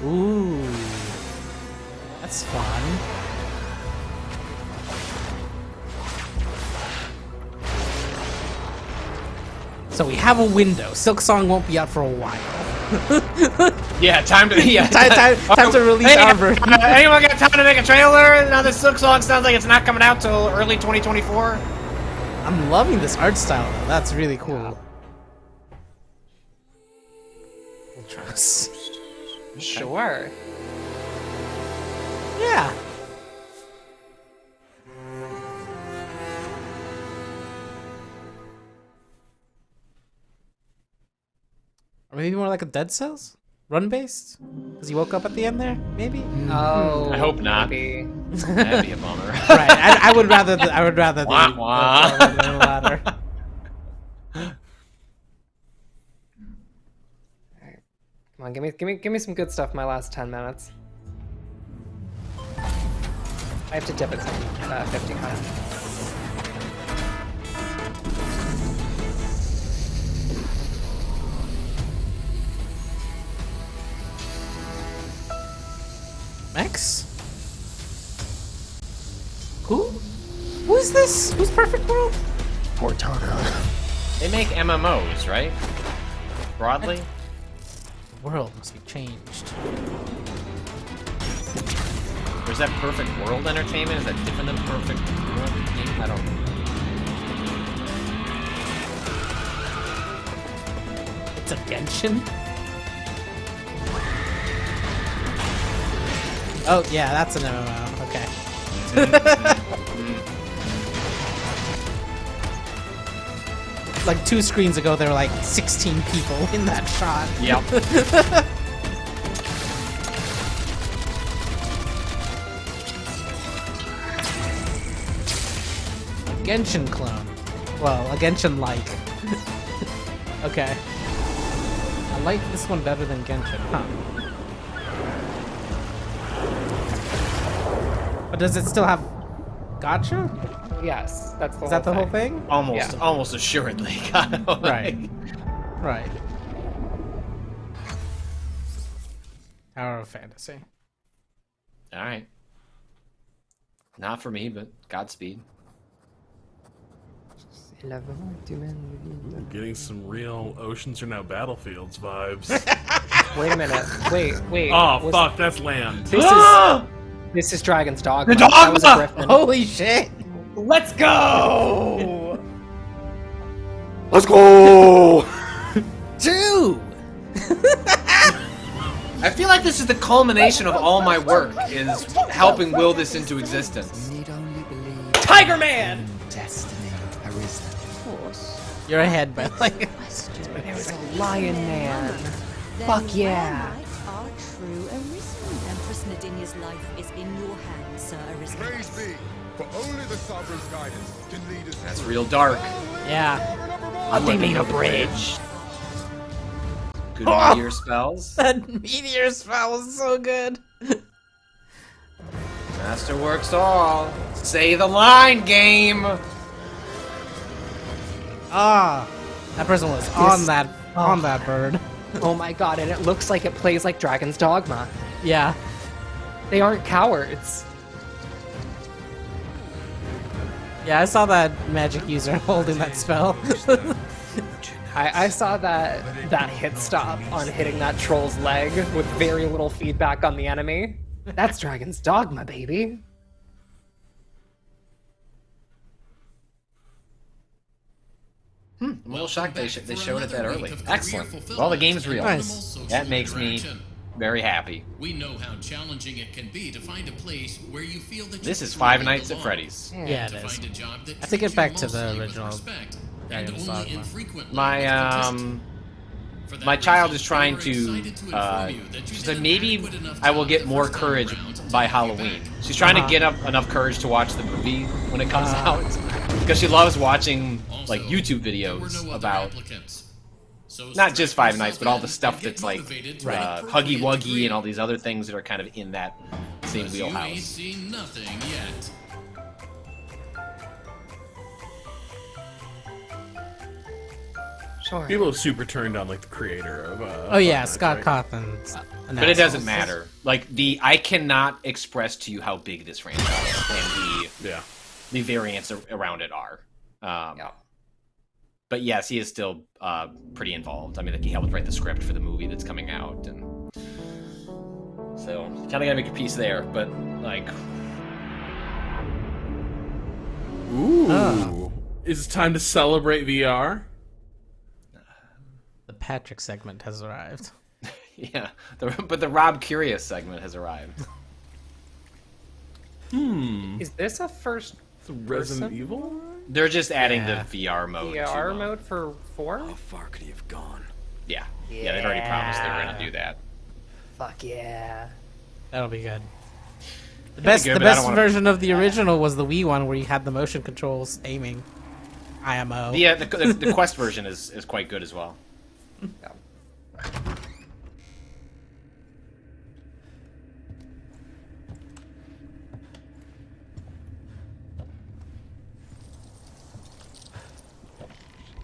Ooh, that's fun. So we have a window. Silksong won't be out for a while. Yeah, time to time to release our version. Anyone got time to make a trailer? Now this Silk Song sounds like it's not coming out till early 2024. I'm loving this art style though. That's really cool. Ultros. Sure. Yeah. Or maybe more like a Dead Cells? Run based? Because he woke up at the end there? Maybe? Oh, I hope not. maybe. That'd be a bummer. Right. I would rather the Wah, wah. than the latter. Come on, give me some good stuff. My last 10 minutes. I have to dip at some 50 kind. Max? Who? Who is this? Who's Perfect World? They make MMOs, right? Broadly. The world must be changed. Or is that Perfect World Entertainment? Is that different than Perfect World? I don't know. It's a Genshin? Oh, yeah, that's an MMO. Okay. Like 2 screens ago, there were like 16 people in that shot. Yep. Genshin clone. Well, a Genshin-like. Okay. I like this one better than Genshin, huh? But does it still have gacha? Yes, that's the Is that the whole thing? Almost assuredly. Right. Right. Tower of Fantasy. All right. Not for me, but Godspeed. Getting some real Oceans Are Now Battlefields vibes. Wait a minute. Wait. Oh, fuck, that's land. This is Dragon's Dogma. The That was a Dogma! griffin. Holy shit! Let's go! Let's go! 2! I feel like this is the culmination of all my work, is helping will this into existence. Tiger Man! Destiny arisen. You're ahead, but like... There's a Lion Man. Fuck yeah. Are true arisen. Empress Nadinia's life is in your hands, Sir Arisen. Praise be, for only the Sovereign's guidance can lead us. That's real dark. Yeah. They made a bridge. Good meteor spells. That meteor spell was so good. Masterworks all. Say the line, game! Ah, that person was on that bird. Oh my god, and it looks like it plays like Dragon's Dogma. Yeah. They aren't cowards. Yeah, I saw that magic user holding that spell. I saw that hit stop on hitting that troll's leg with very little feedback on the enemy. That's Dragon's Dogma, baby. I'm a little shocked they showed it that early. Excellent. Well, the game's real. Nice. That makes me very happy. We know how challenging it can be to find a place where you feel that This you is can Five really Nights at belong. Freddy's. Yeah, it To is. find a job that I have to get treats back you to the mostly with original respect Dragon's and only Dogma. infrequently My with contempt. For that my child reason, is trying we're to excited to inform you that you she said did maybe adequate enough I will job get the more first time courage around by to Halloween. She's trying to get up enough courage to watch the movie when it comes out because she loves watching like YouTube videos about not just Five Nights, but all the stuff that's like Huggy Wuggy and all these other things that are kind of in that same You ain't wheelhouse. seen nothing yet. Sure. People have super turned on like the creator of. Oh yeah, Five Scott Nights, right? Cawthon's. But it doesn't matter. Like I cannot express to you how big this franchise and the variants around it are. But yes, he is still pretty involved. I mean, like he helped write the script for the movie that's coming out, and so kind of gotta make a piece there. But like, Ooh, is it time to celebrate VR? The Patrick segment has arrived. yeah, but the Rob Curious segment has arrived. Is this a first Resident Evil? They're just adding the VR mode. VR to, mode for 4? How far could he have gone? Yeah, they've already promised they were gonna do that. Fuck yeah. That'll be good. The It'll best, be good, the but I don't best wanna- version of the original was the Wii one where you had the motion controls aiming. IMO. Yeah, the Quest version is quite good as well.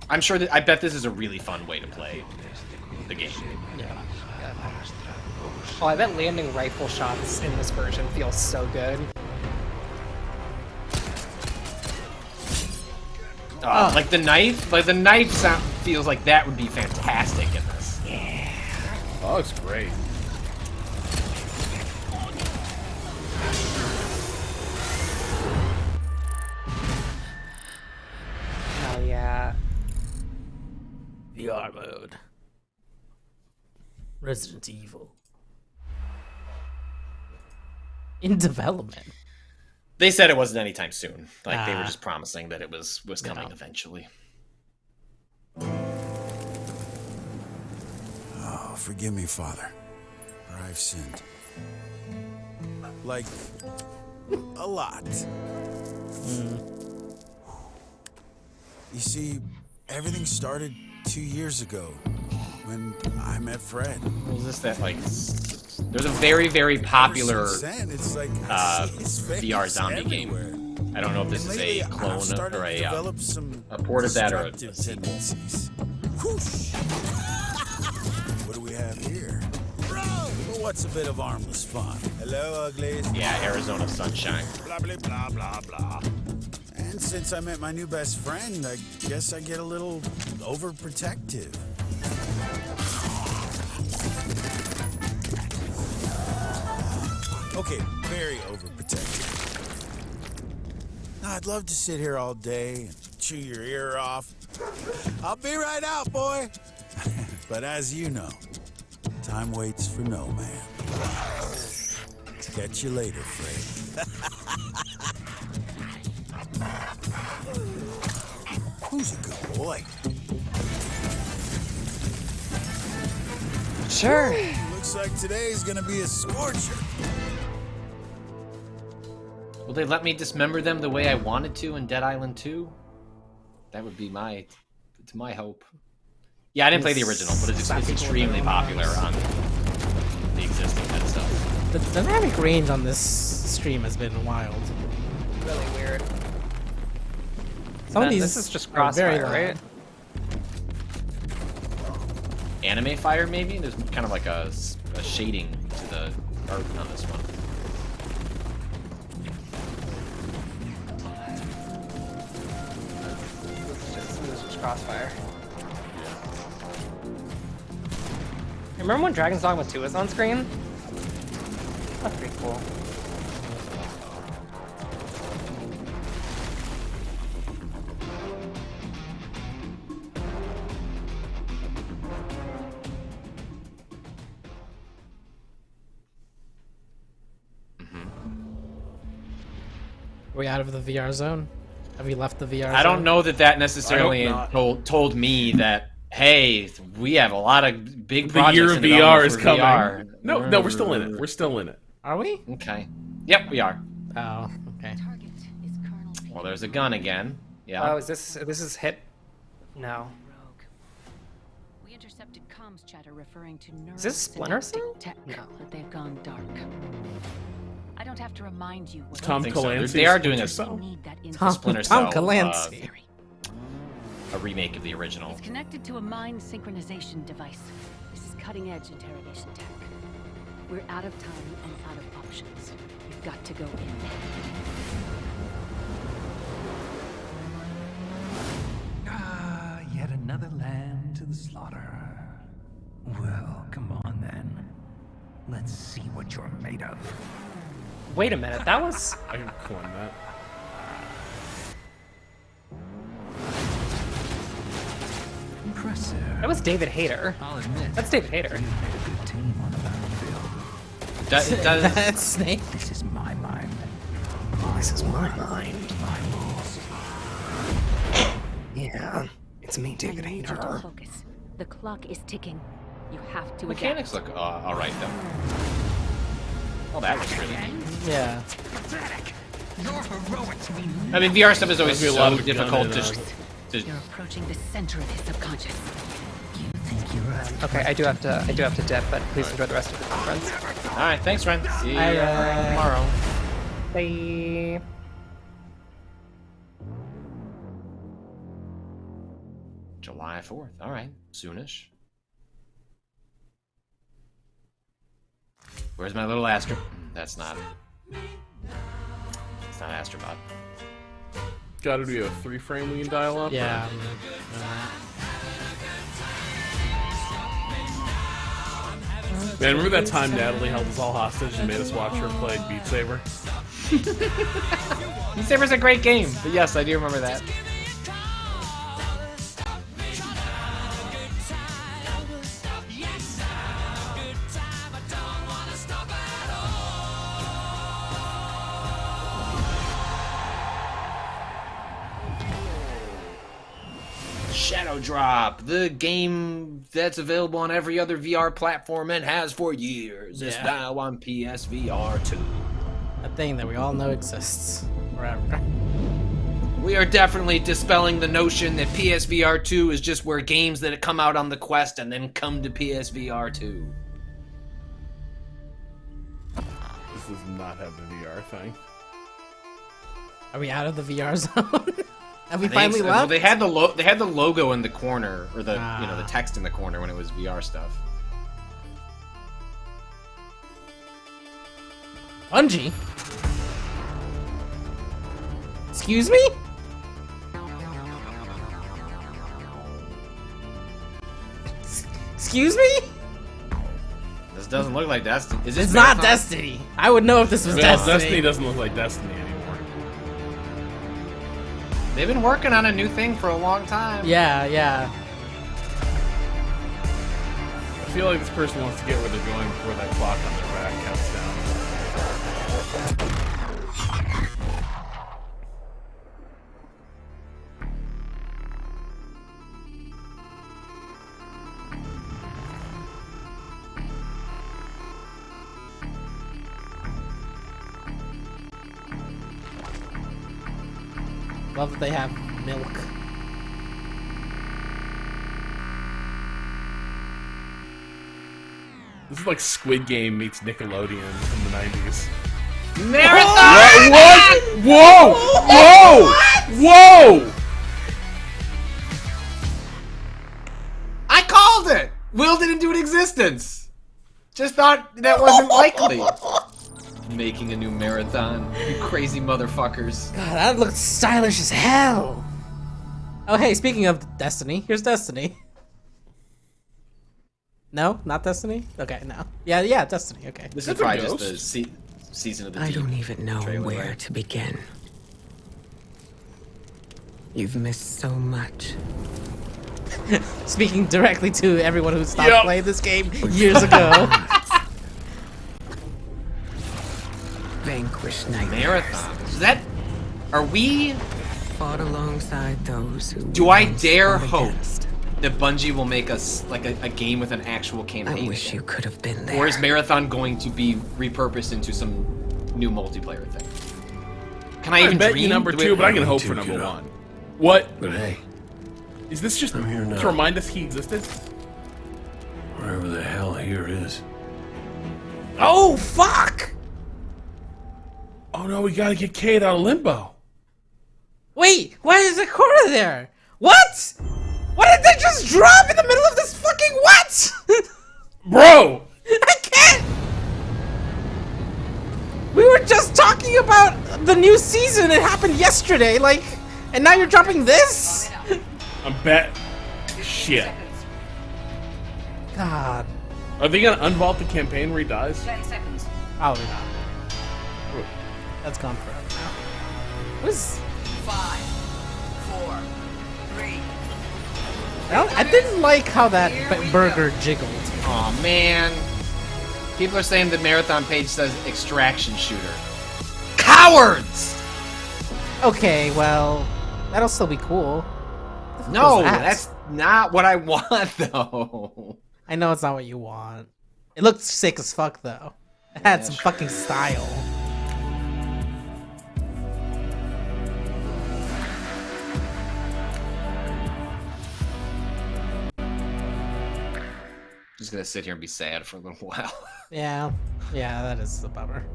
I'm sure that I bet this is a really fun way to play the game. Yeah. Oh, I bet landing rifle shots in this version feels so good. Like the knife sound feels like that would be fantastic in this. Yeah. Oh, it's great. Hell yeah. VR mode. Resident Evil. In development. They said it wasn't anytime soon. Like they were Ah. just promising that it was coming eventually. Oh, forgive me, Father, for I've sinned. Like, a lot. You see, everything started 2 years ago when I met Fred. Was this that like? There's a very, very popular Ever since then, it's like I see his face VR zombie everywhere. game. I don't know if this And is lately, a I've clone started or to develop some a port of that or a destructive sequel. tendencies. Whoosh! What do we have here? Well, what's a bit of armless fun? Hello, uglies. Yeah, Arizona Sunshine. Blah, blah, blah, blah, blah. And since I met my new best friend, I guess I get a little overprotective. Okay, very overprotective. Now, I'd love to sit here all day and chew your ear off. I'll be right out, boy. But as you know, time waits for no man. Catch you later, Fred. Who's a good boy? Sure. Looks like today's gonna be a scorcher. Will they let me dismember them the way I wanted to in Dead Island 2? That would be my hope. Yeah, I didn't play the original, but it's extremely popular on the existing Dead stuff. The dynamic range on this stream has been wild. Really weird. Some of And these this is just are very Crossfire, loud. right? Anime fire, maybe? There's kind of like a shading to the art on this one. This is just Crossfire. Remember when Dragon's Dogma 2 was on screen? That's pretty cool. Are we out of the VR zone? Have we left the VR zone? I don't know that necessarily I hope told me that, hey, we have a lot of big The projects year of in VR development is for coming. VR. No, we're still in it. We're still in it. Are we? Okay. Yep, we are. Oh, okay. Well, there's a gun again. Yeah. Oh, is this is hit? No. We intercepted comms chatter referring to Is this Splinter Cell? tech, but they've gone dark. I don't have to remind you what Tom think so. Clancy. They are doing a Tom Splinter Cell, Clancy. a remake of the original. It's connected to a mind synchronization device. This is cutting-edge interrogation tech. We're out of time and out of options. We've got to go in. Yet another lamb to the slaughter. Well, come on then. Let's see what you're made of. Wait a minute, that was. I can clone that. Impressive. That was David Hayter. I'll admit. That's David Hayter. You made a good team on the battlefield. That's Snake. This is my mind. This is my mind. My rules. Yeah, it's me, David I need you to Hayter. focus. The clock is ticking. You have to Mechanics look all right though. Oh, that looks really neat. Yeah. Your heroics mean I mean, VR stuff is always Must be a lot so of difficult gun to. Adapt. You're approaching the center of his subconscious. You think you're Okay, I do have to dip, but please enjoy the rest of the conference. All right, thanks, Ren. See you Bye. tomorrow. Bye. July 4th. All right, soonish. Where's my little Astro? That's not. It's not Astrobot. Gotta do a 3-frame we can dial up. Yeah. Man, remember that time Natalie held us all hostage and made us watch her play Beat Saber? Beat Saber's a great game, but yes, I do remember that. Shadow Drop, the game that's available on every other VR platform and has for years. It's Yeah. now on PSVR 2. A thing that we all know exists forever. We are definitely dispelling the notion that PSVR 2 is just where games that come out on the Quest and then come to PSVR 2. This does not have the VR thing. Are we out of the VR zone? Have we I think finally so. left? Well, they had the logo in the corner, or the the text in the corner when it was VR stuff. Bungie? Excuse me? Excuse me? This doesn't look like Destiny. Is this It's not Marathon? Destiny. I would know if this was Well, Destiny. Destiny doesn't look like Destiny anymore. They've been working on a new thing for a long time. Yeah, yeah. I feel like this person wants to get where they're going before that clock on their back counts down. Love that they have milk. This is like Squid Game meets Nickelodeon in the 90s. Marathon! What? Whoa! Whoa! Whoa! I called it! Willed it into existence! Just thought that wasn't likely. Making a new marathon. You crazy motherfuckers. God, that looks stylish as hell. Oh, hey, speaking of Destiny, here's Destiny. No? Not Destiny? Okay, no. Yeah, Destiny, okay. This is probably just the season of the I Deep don't even know trailer, where right? to begin. You've missed so much. Speaking directly to everyone who stopped playing this game years ago. Vanquish nightmares. Marathon. Is that Are we? Fought alongside those who. Do I once dare fought hope against. that Bungie will make us like a game with an actual campaign? I wish you could have been there. Or is Marathon going to be repurposed into some new multiplayer thing? Can I even bet dream? you number 2, but I can hope for number 1. What? But hey, is this just I'm here now. to remind us he existed? Wherever the hell here is. Oh fuck! Oh no, we gotta get Cade out of limbo. Wait, why is Ikora there? What? Why did they just drop in the middle of this fucking what? Bro! I can't! We were just talking about the new season. It happened yesterday, like, and now you're dropping this? I'm bet. Shit. God. Are they gonna unvault the campaign where he dies? 10 seconds. Probably not. That's gone forever now. What is... 5, 4, 3. I didn't like how that burger jiggled. Aw, man. People are saying the Marathon page says extraction shooter. Cowards! Okay, well, that'll still be cool. No, What's that? that's not what I want, though. I know it's not what you want. It looked sick as fuck, though. It had some fucking style. Just gonna sit here and be sad for a little while. Yeah, that is a bummer.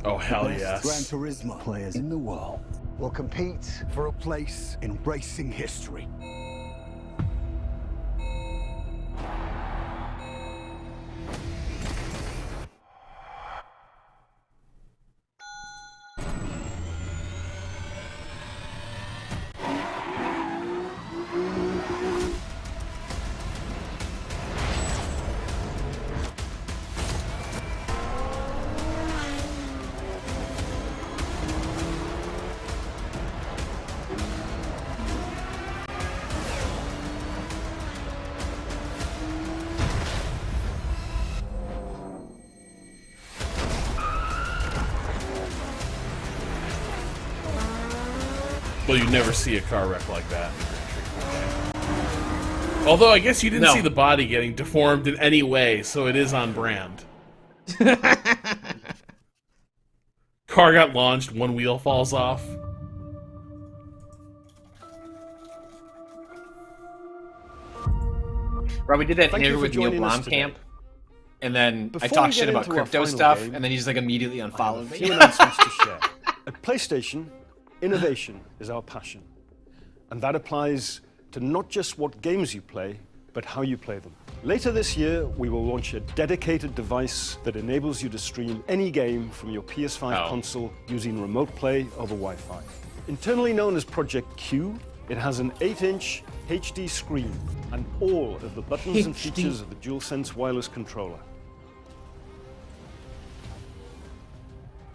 Oh, hell Best yes. Gran Turismo players in the world will compete for a place in racing history. Well, you never see a car wreck like that. Although I guess you didn't see the body getting deformed in any way, so it is on brand. Car got launched, one wheel falls off. Rob, we did that Thank you interview for with Neil joining us today. Blomkamp, and then Before I talked we shit get about into our crypto final stuff, game, and then he just like immediately I have unfollowed a me. few announcements to share. At PlayStation, innovation is our passion. And that applies to not just what games you play, but how you play them. Later this year, we will launch a dedicated device that enables you to stream any game from your PS5 console using remote play over Wi-Fi. Internally known as Project Q, it has an 8-inch HD screen and all of the buttons and HD. features of the DualSense wireless controller.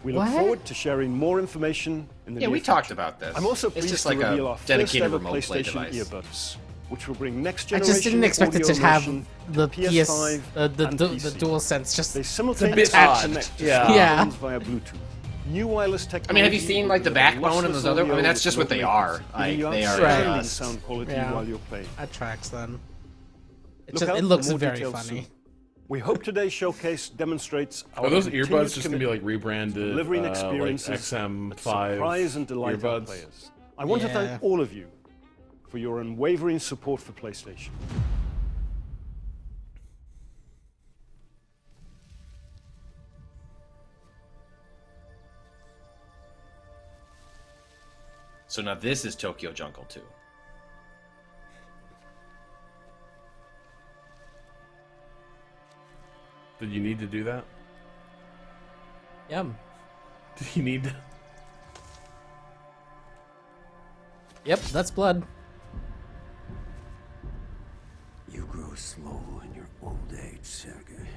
We look What? forward to sharing more information in the Yeah, near we future. talked about this. I'm also It's pleased just to like a reveal our first dedicated ever remote play PlayStation device. earbuds, which will bring next I generation just didn't expect it to audio have motion the to PS5 the and the PC. DualSense just They simultaneously bit odd. connect to Yeah. Yeah. smartphones via Bluetooth. New wireless technology. I mean, have you seen like the will deliver backbone and those lossless other? I audio mean, that's with just what they low are. latency, Like giving you they are outstanding just. sound quality Yeah. while you're playing. That tracks then. It, Look just, out it for looks more very details funny. soon. We hope today's showcase demonstrates our Are those continued earbuds just gonna be like commitment rebranded, to delivering like experiences that XM5 surprise and delight our earbuds? players. I want to Yeah. thank all of you for your unwavering support for PlayStation. So now this is Tokyo Jungle 2. Did you need to do that? Yum. Did you need to? Yep, that's blood. You grow slow in your old age, Sergei.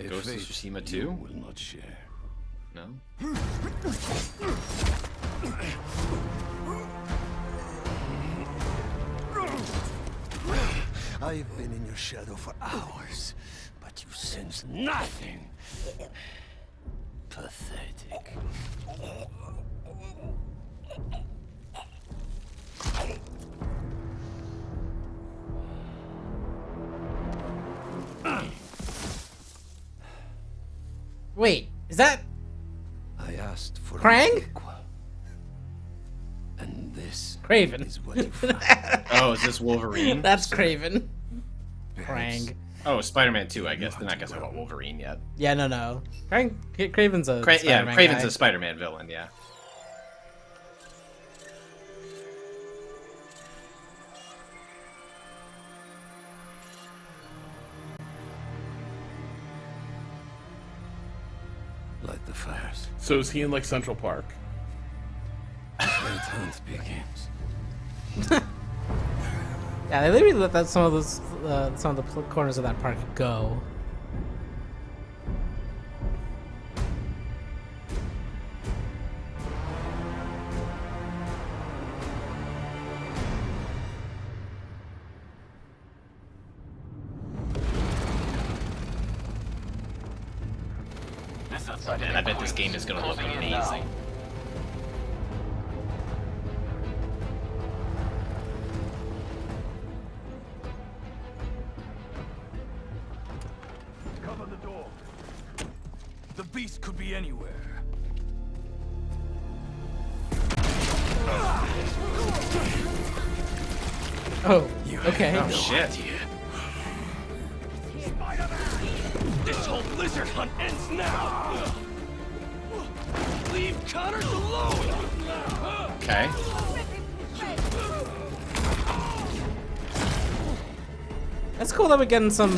Ghost of Tsushima 2? Will not share. No. I've been in your shadow for hours, but you sense nothing. Pathetic. Wait, is that I asked for Krang? And this Craven. is what you found. Oh, is this Wolverine? That's Craven. Krang. Oh, Spider-Man 2, I guess. They're not gonna talk about Wolverine yet. Yeah, no. Craven's a Yeah, Spider-Man Craven's guy. a Spider-Man villain, yeah. Light the fires. So is he in like Central Park? Hunt begins. Yeah, they literally let some of the corners of that park go. Man, I bet this game is gonna look amazing. Cover the door. The beast could be anywhere. Oh, okay. Oh shit. This whole lizard hunt ends now. Leave Connors alone. Okay. That's cool that we're getting some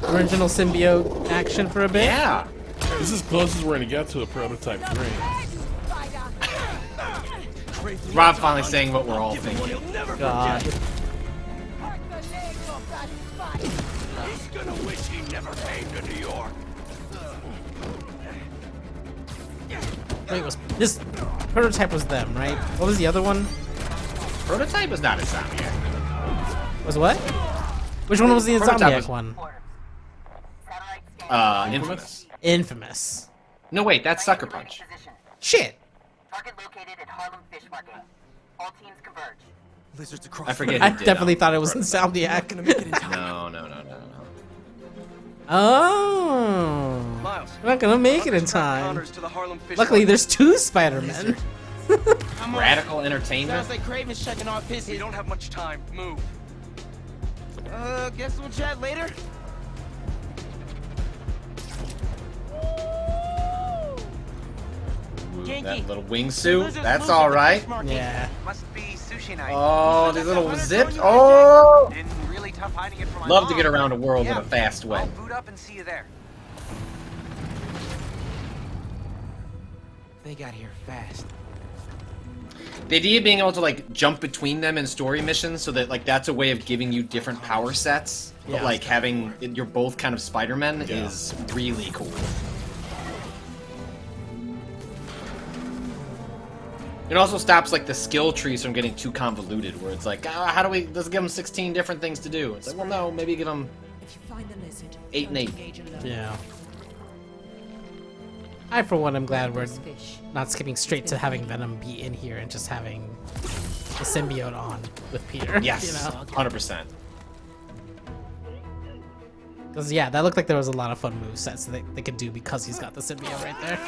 original symbiote action for a bit. Yeah. This is as close as we're gonna get to a prototype 3. Rob finally saying what we're all thinking. God. He's gonna wish he never came to New York. Wait, this prototype was them, right? What was the other one? Prototype was not Insomniac. Was what? Which one was the Prototype Insomniac was- one? Infamous. Infamous. No, wait, that's Sucker Punch. Shit. Target located at Harlem Fish Market. All teams converge. Lizards across. I forget. I who did definitely them. thought it was Insomniac. No. Oh. Miles, We're not gonna make it in time. Connors to the Harlem Fish Luckily, Market. there's 2 Spider-Men. Radical Entertainment. Sounds like Craven's checking off his. We don't have much time. Move. Guess we'll chat later. That little wingsuit. That's all right. Yeah. Must be sushi night. Oh, these little zips. Oh. Been really tough hiding it from my Love to mom. get around a world Yeah, in a fast way. I'll boot up and see you there. They got here fast. The idea of being able to like jump between them in story missions, so that like that's a way of giving you different power sets. But Yeah. like having you're both kind of Spider-Men is really cool. It also stops like the skill trees from getting too convoluted, where it's like, how do we? Let's give them 16 different things to do. It's like, well, no, maybe give them 8 and 8. Yeah. I, for one, am glad we're not skipping straight to having Venom be in here and just having the symbiote on with Peter. Yes, You know? 100%. Because, yeah, that looked like there was a lot of fun movesets that they could do because he's got the symbiote right there.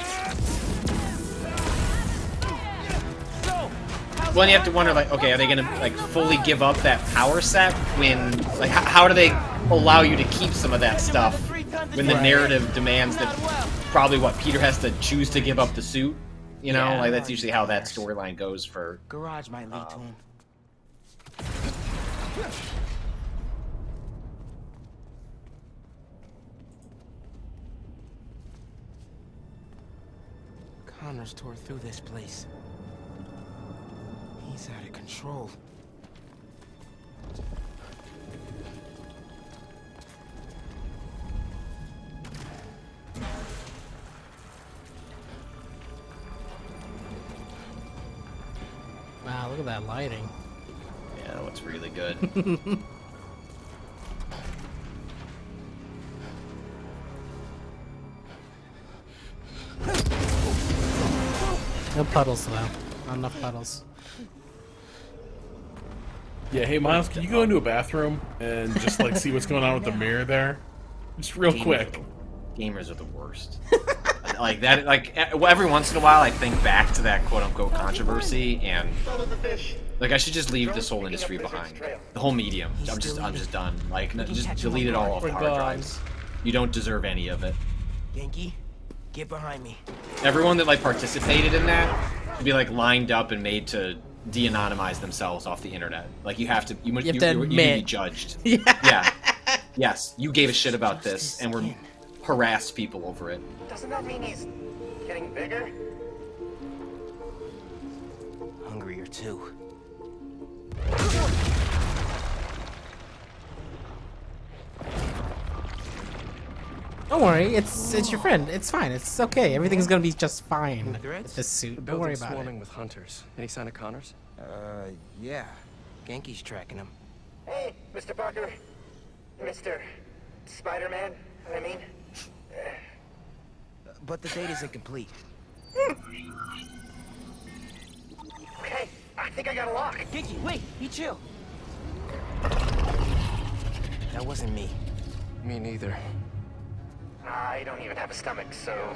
Well, and you have to wonder, like, okay, are they gonna like fully give up that power set when, like, how do they allow you to keep some of that stuff when the narrative demands that probably what Peter has to choose to give up the suit? You know, Yeah. like that's usually how that storyline goes for. Garage might lead to him. Connors tore through this place. He's out of control. Wow, look at that lighting. Yeah, that looks really good. No puddles though. Not enough puddles. Yeah, hey Miles, can you go into a bathroom and just like see what's going on with the mirror there? Just real quick. Gamers are the worst. Like that, like every once in a while, I think back to that quote-unquote controversy, and like I should just leave this whole industry behind. The whole medium. I'm just done. Like just delete it all off the hard drives. You don't deserve any of it. Genki, get behind me. Everyone that like participated in that should be like lined up and made to de-anonymize themselves off the internet. Like you have to, you be judged. Yeah. Yes, you gave a shit about this, and we're harassed people over it. Doesn't that mean he's getting bigger? Hungrier too. Don't worry, it's your friend. It's fine. It's okay. Everything's gonna be just fine with this suit. Don't worry about it. Swarming with hunters. Any sign of Connors? Yeah. Genki's tracking him. Hey, Mr. Parker. Mr. Spider-Man, I mean. But the date isn't complete. Okay, I think I got a lock. Genki, wait, be chill. That wasn't me. Me neither. I don't even have a stomach, so...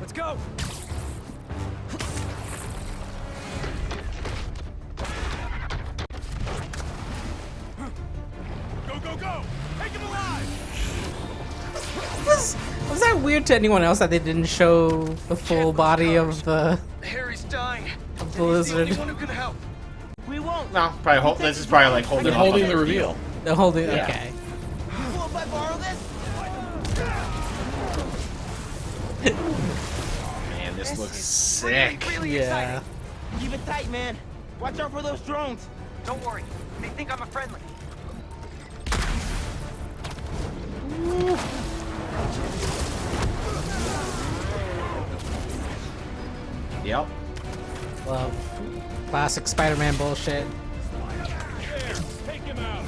Let's go! Go, go, go! Take him alive! Was that weird to anyone else that they didn't show the full body of the Harry's dying. of the lizard? Anyone who can help. We won't. No, probably this is probably like holding. They're holding the reveal. They're holding. Yeah. Okay. Cool if I borrow this? Man, this looks sick. Really exciting. Keep it tight, man. Watch out for those drones. Don't worry. They think I'm a friendly. Yep. Love classic Spider-Man bullshit. Take him out.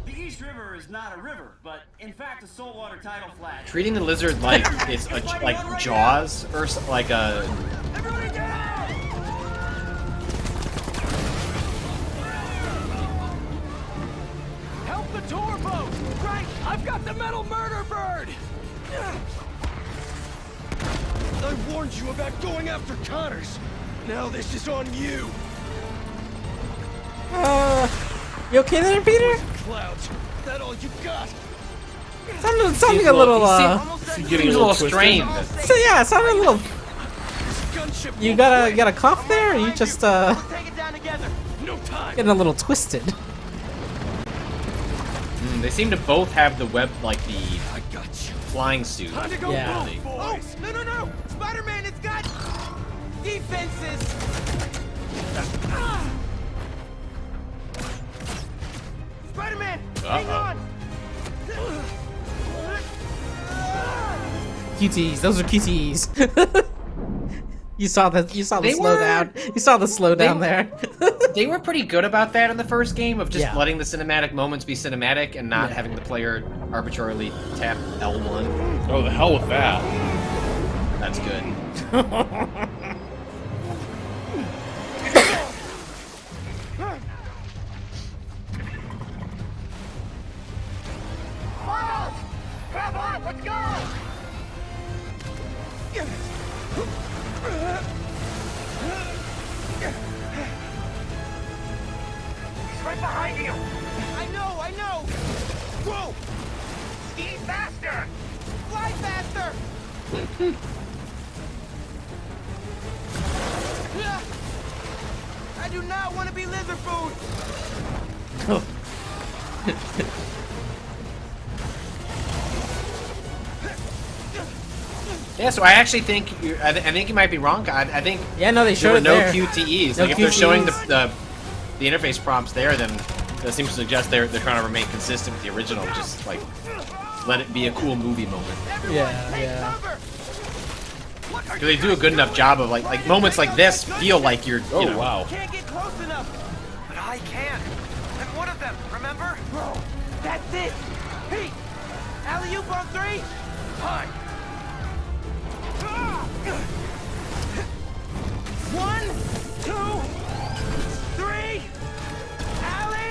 The East River is not a river, but in fact a saltwater tidal flat. Treating the lizard like it's a, like Jaws or like a. Everybody down! Help the tour boat! Right! I've got the metal murder bird! I warned you about going after Connors. Now this is on you. You okay there, Peter? Clouds. That all you got? Sounding a little Getting a little strained. So yeah, it sounded a little. You got a cough there, or you just getting a little twisted? They seem to both have the web, like the flying suit. Yeah. Oh, no! Spider-Man, it's got defenses. Spider-Man, hang on. QTs, those are QTs. You saw the slowdown. You saw the slowdown there. They were pretty good about that in the first game of just Yeah. letting the cinematic moments be cinematic and not having the player arbitrarily tap L1. Oh, the hell with that. That's good. Miles! Grab on! Let's go! He's right behind you! I know! Whoa! Ski faster! Fly faster! I do not want to be lizard food! Yeah, so I actually think I think you might be wrong. I think no, they showed there were it no there. QTEs. No Like if they're showing QTEs. the interface prompts there, then that seems to suggest they're trying to remain consistent with the original. Just like let it be a cool movie moment. Yeah. Because they do a good enough job of like moments like this feel like you're. You know, Can't get close enough. I can. I'm one of them, remember? Bro, that's it. Pete, alley-oop on 3. Fine. 1, 2, 3. Alley!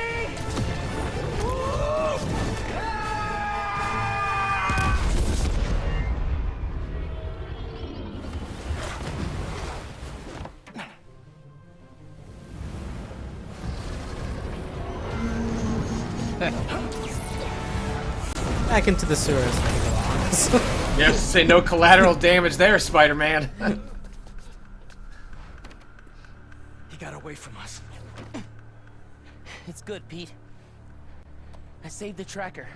Back into the sewers. You have to say no collateral damage there, Spider-Man. He got away from us. It's good, Pete. I saved the tracker.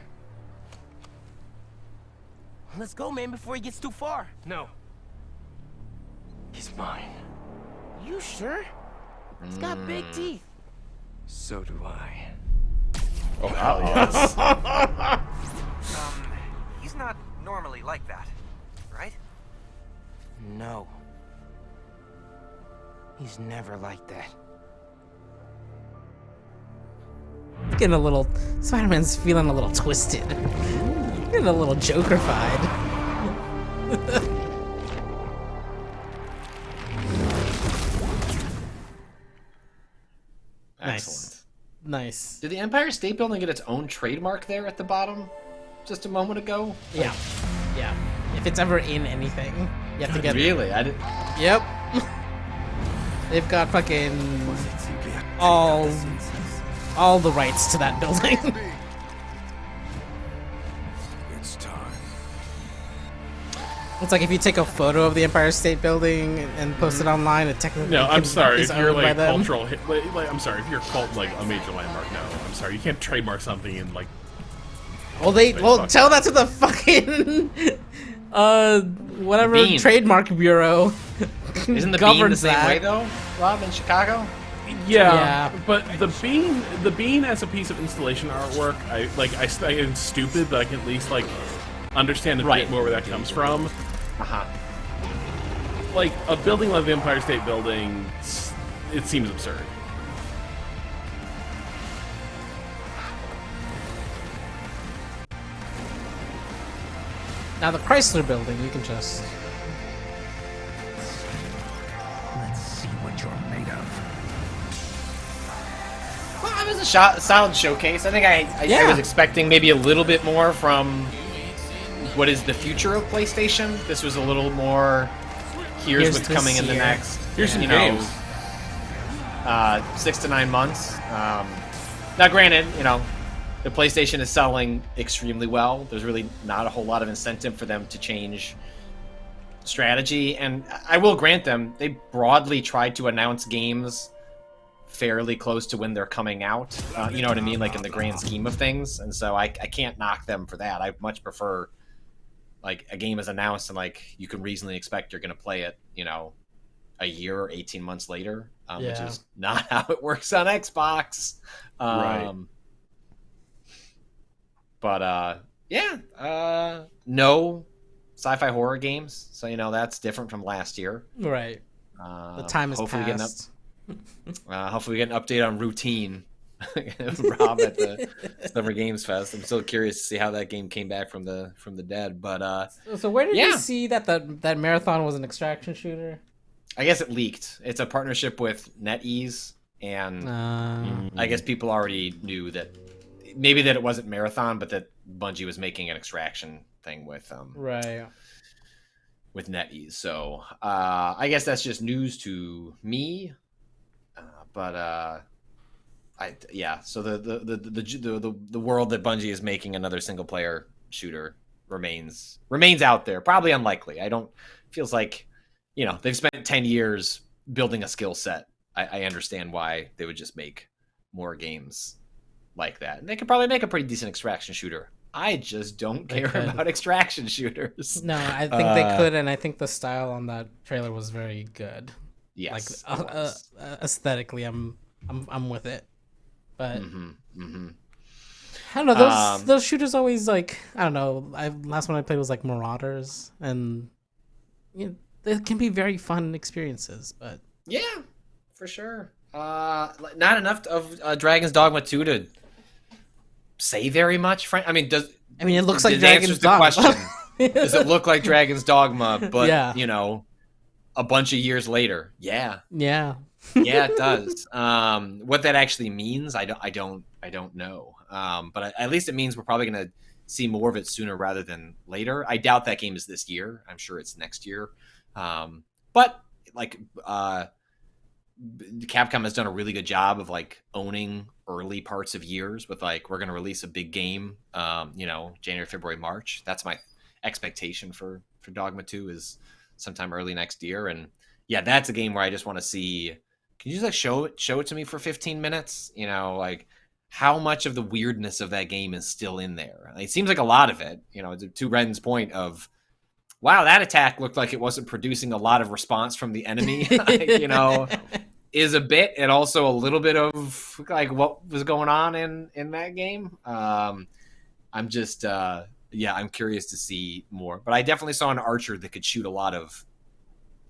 Let's go, man, before he gets too far. No. He's mine. You sure? He's got big teeth. So do I. Oh, hell yes. He's not normally like that, right? No. He's never like that. Getting a little... Spider-Man's feeling a little twisted. Getting a little Joker-fied. Excellent. Nice. Did the Empire State Building get its own trademark there at the bottom just a moment ago? Yeah. Yeah. If it's ever in anything, you have to get... Really? I didn't... Yep. They've got fucking... all the rights to that building. It's time. It's like if you take a photo of the Empire State Building and post it online, it technically No, I'm sorry. is If you're owned by like them. cultural, I'm sorry. If you're cult like a major landmark, no, I'm sorry. You can't trademark something in like. Well, tell that to the fucking whatever Bean. trademark bureau. Isn't the Bean the governs same that. way though, Rob, in Chicago? Yeah, but the bean as a piece of installation artwork, I am stupid, but I can at least like understand a bit more where that comes from. Like a building like the Empire State Building, it seems absurd. Now the Chrysler Building, you can just... Let's see what you're made of. Well, it was a solid showcase. I think I was expecting maybe a little bit more from what is the future of PlayStation. This was a little more, here's what's coming in the next, Here's some games. 6 to 9 months. Now granted, the PlayStation is selling extremely well. There's really not a whole lot of incentive for them to change strategy. And I will grant them, they broadly tried to announce games fairly close to when they're coming out. You know what I mean? Like in the grand scheme of things. And so I can't knock them for that. I much prefer like a game is announced and like you can reasonably expect you're going to play it, a year or 18 months later, which is not how it works on Xbox. Right. But no sci-fi horror games, so that's different from last year. Right. The time has passed. Hopefully we get an update on Routine. Rob at the Summer Games Fest. I'm still curious to see how that game came back from the dead. But so where did you see that Marathon was an extraction shooter? I guess it leaked. It's a partnership with NetEase, and I guess people already knew that. Maybe that it wasn't Marathon, but that Bungie was making an extraction thing with right with NetEase. So I guess that's just news to me. So the world that Bungie is making another single player shooter remains out there. Probably unlikely. Feels like they've spent 10 years building a skill set. I understand why they would just make more games like that. And they could probably make a pretty decent extraction shooter. I just don't care about extraction shooters. No, I think they could, and I think the style on that trailer was very good. Yes, aesthetically, I'm with it. But I don't know. Those shooters always like I don't know. Last one I played was like Marauders, and they can be very fun experiences. But yeah, for sure. Not enough of Dragon's Dogma 2 to say very much. I mean, it looks like it Dragon's answers the Dogma. question. Does it look like Dragon's Dogma? But Yeah. you know, a bunch of years later, yeah, Yeah. yeah, it does. What that actually means, I don't know. But at least it means we're probably gonna see more of it sooner rather than later. I doubt that game is this year. I'm sure it's next year. But like, Capcom has done a really good job of like owning early parts of years with like, we're going to release a big game, January, February, March. That's my expectation for Dogma 2 is sometime early next year. And yeah, that's a game where I just want to see, can you just like show it to me for 15 minutes? You know, like how much of the weirdness of that game is still in there? It seems like a lot of it, to Ren's point of, wow, that attack looked like it wasn't producing a lot of response from the enemy, is a bit, and also a little bit of like what was going on in that game. I'm just, I'm curious to see more. But I definitely saw an archer that could shoot a lot of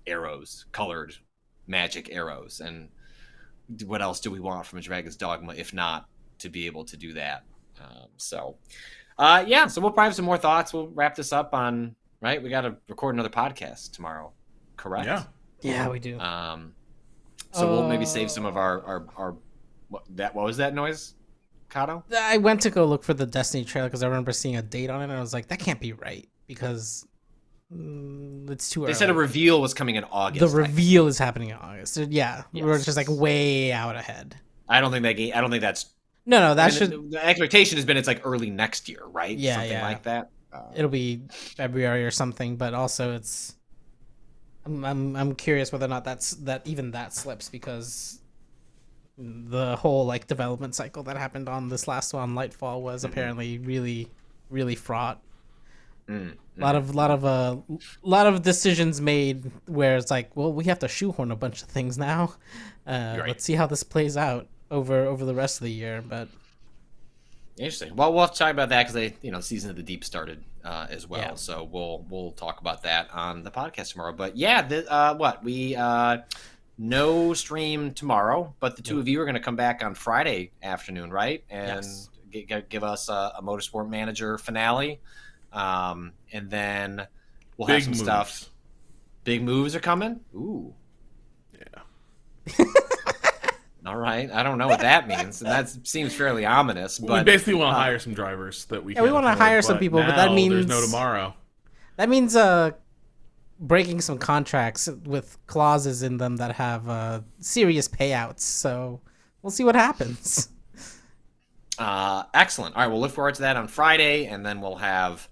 arrows, colored magic arrows. And what else do we want from a Dragon's Dogma if not to be able to do that? So we'll probably have some more thoughts. We'll wrap this up on, right? We got to record another podcast tomorrow, correct? Yeah, we do. So we'll maybe save some of our what was that noise, Kato? I went to go look for the Destiny trailer because I remember seeing a date on it, and I was like, that can't be right because it's too early. They said a reveal was coming in August. The reveal is happening in August. Yeah, Yes. we're just like way out ahead. I don't think that's. No, that the expectation has been it's like early next year, right? Yeah, something like that. It'll be February or something, but also it's. I'm curious whether or not that slips because the whole like development cycle that happened on this last one, Lightfall, was apparently really, really fraught. A lot of decisions made where it's like, well, we have to shoehorn a bunch of things now. Right. Let's see how this plays out over the rest of the year. But interesting. Well, we'll talk about that because Season of the Deep started as well. Yeah. So we'll talk about that on the podcast tomorrow. But we no stream tomorrow, but the two of you are going to come back on Friday afternoon, right? And give us a Motorsport Manager finale. And then we'll have some stuff. Big moves are coming. Ooh. Yeah. All right. I don't know what that means. And that seems fairly ominous. But we basically want to hire some drivers that we. Yeah, we want to hire some people, but that means there's no tomorrow. That means breaking some contracts with clauses in them that have serious payouts. So we'll see what happens. Excellent. All right, we'll look forward to that on Friday, and then we'll have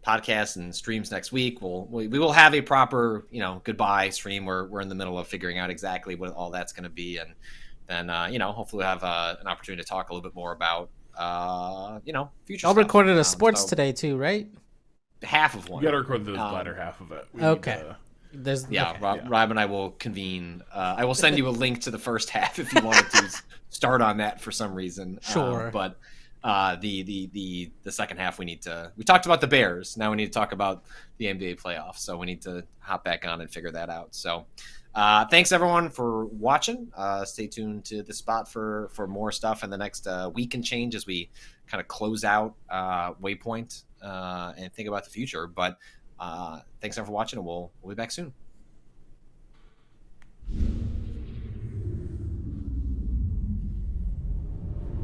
podcasts and streams next week. We will have a proper goodbye stream where we're in the middle of figuring out exactly what all that's going to be, and then hopefully we'll have an opportunity to talk a little bit more about future I'll stuff. recorded a sports today too, right? Half of one. You got to record the latter half of it. Rob and I will convene. I will send you a link to the first half if you wanted to start on that for some reason. Sure. But the second half we talked about the Bears. Now we need to talk about the NBA playoffs. So we need to hop back on and figure that out. So thanks everyone for watching. Stay tuned to the spot for more stuff in the next week and change as we kind of close out Waypoint and think about the future. But thanks everyone for watching, and we'll be back soon.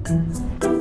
Thank you.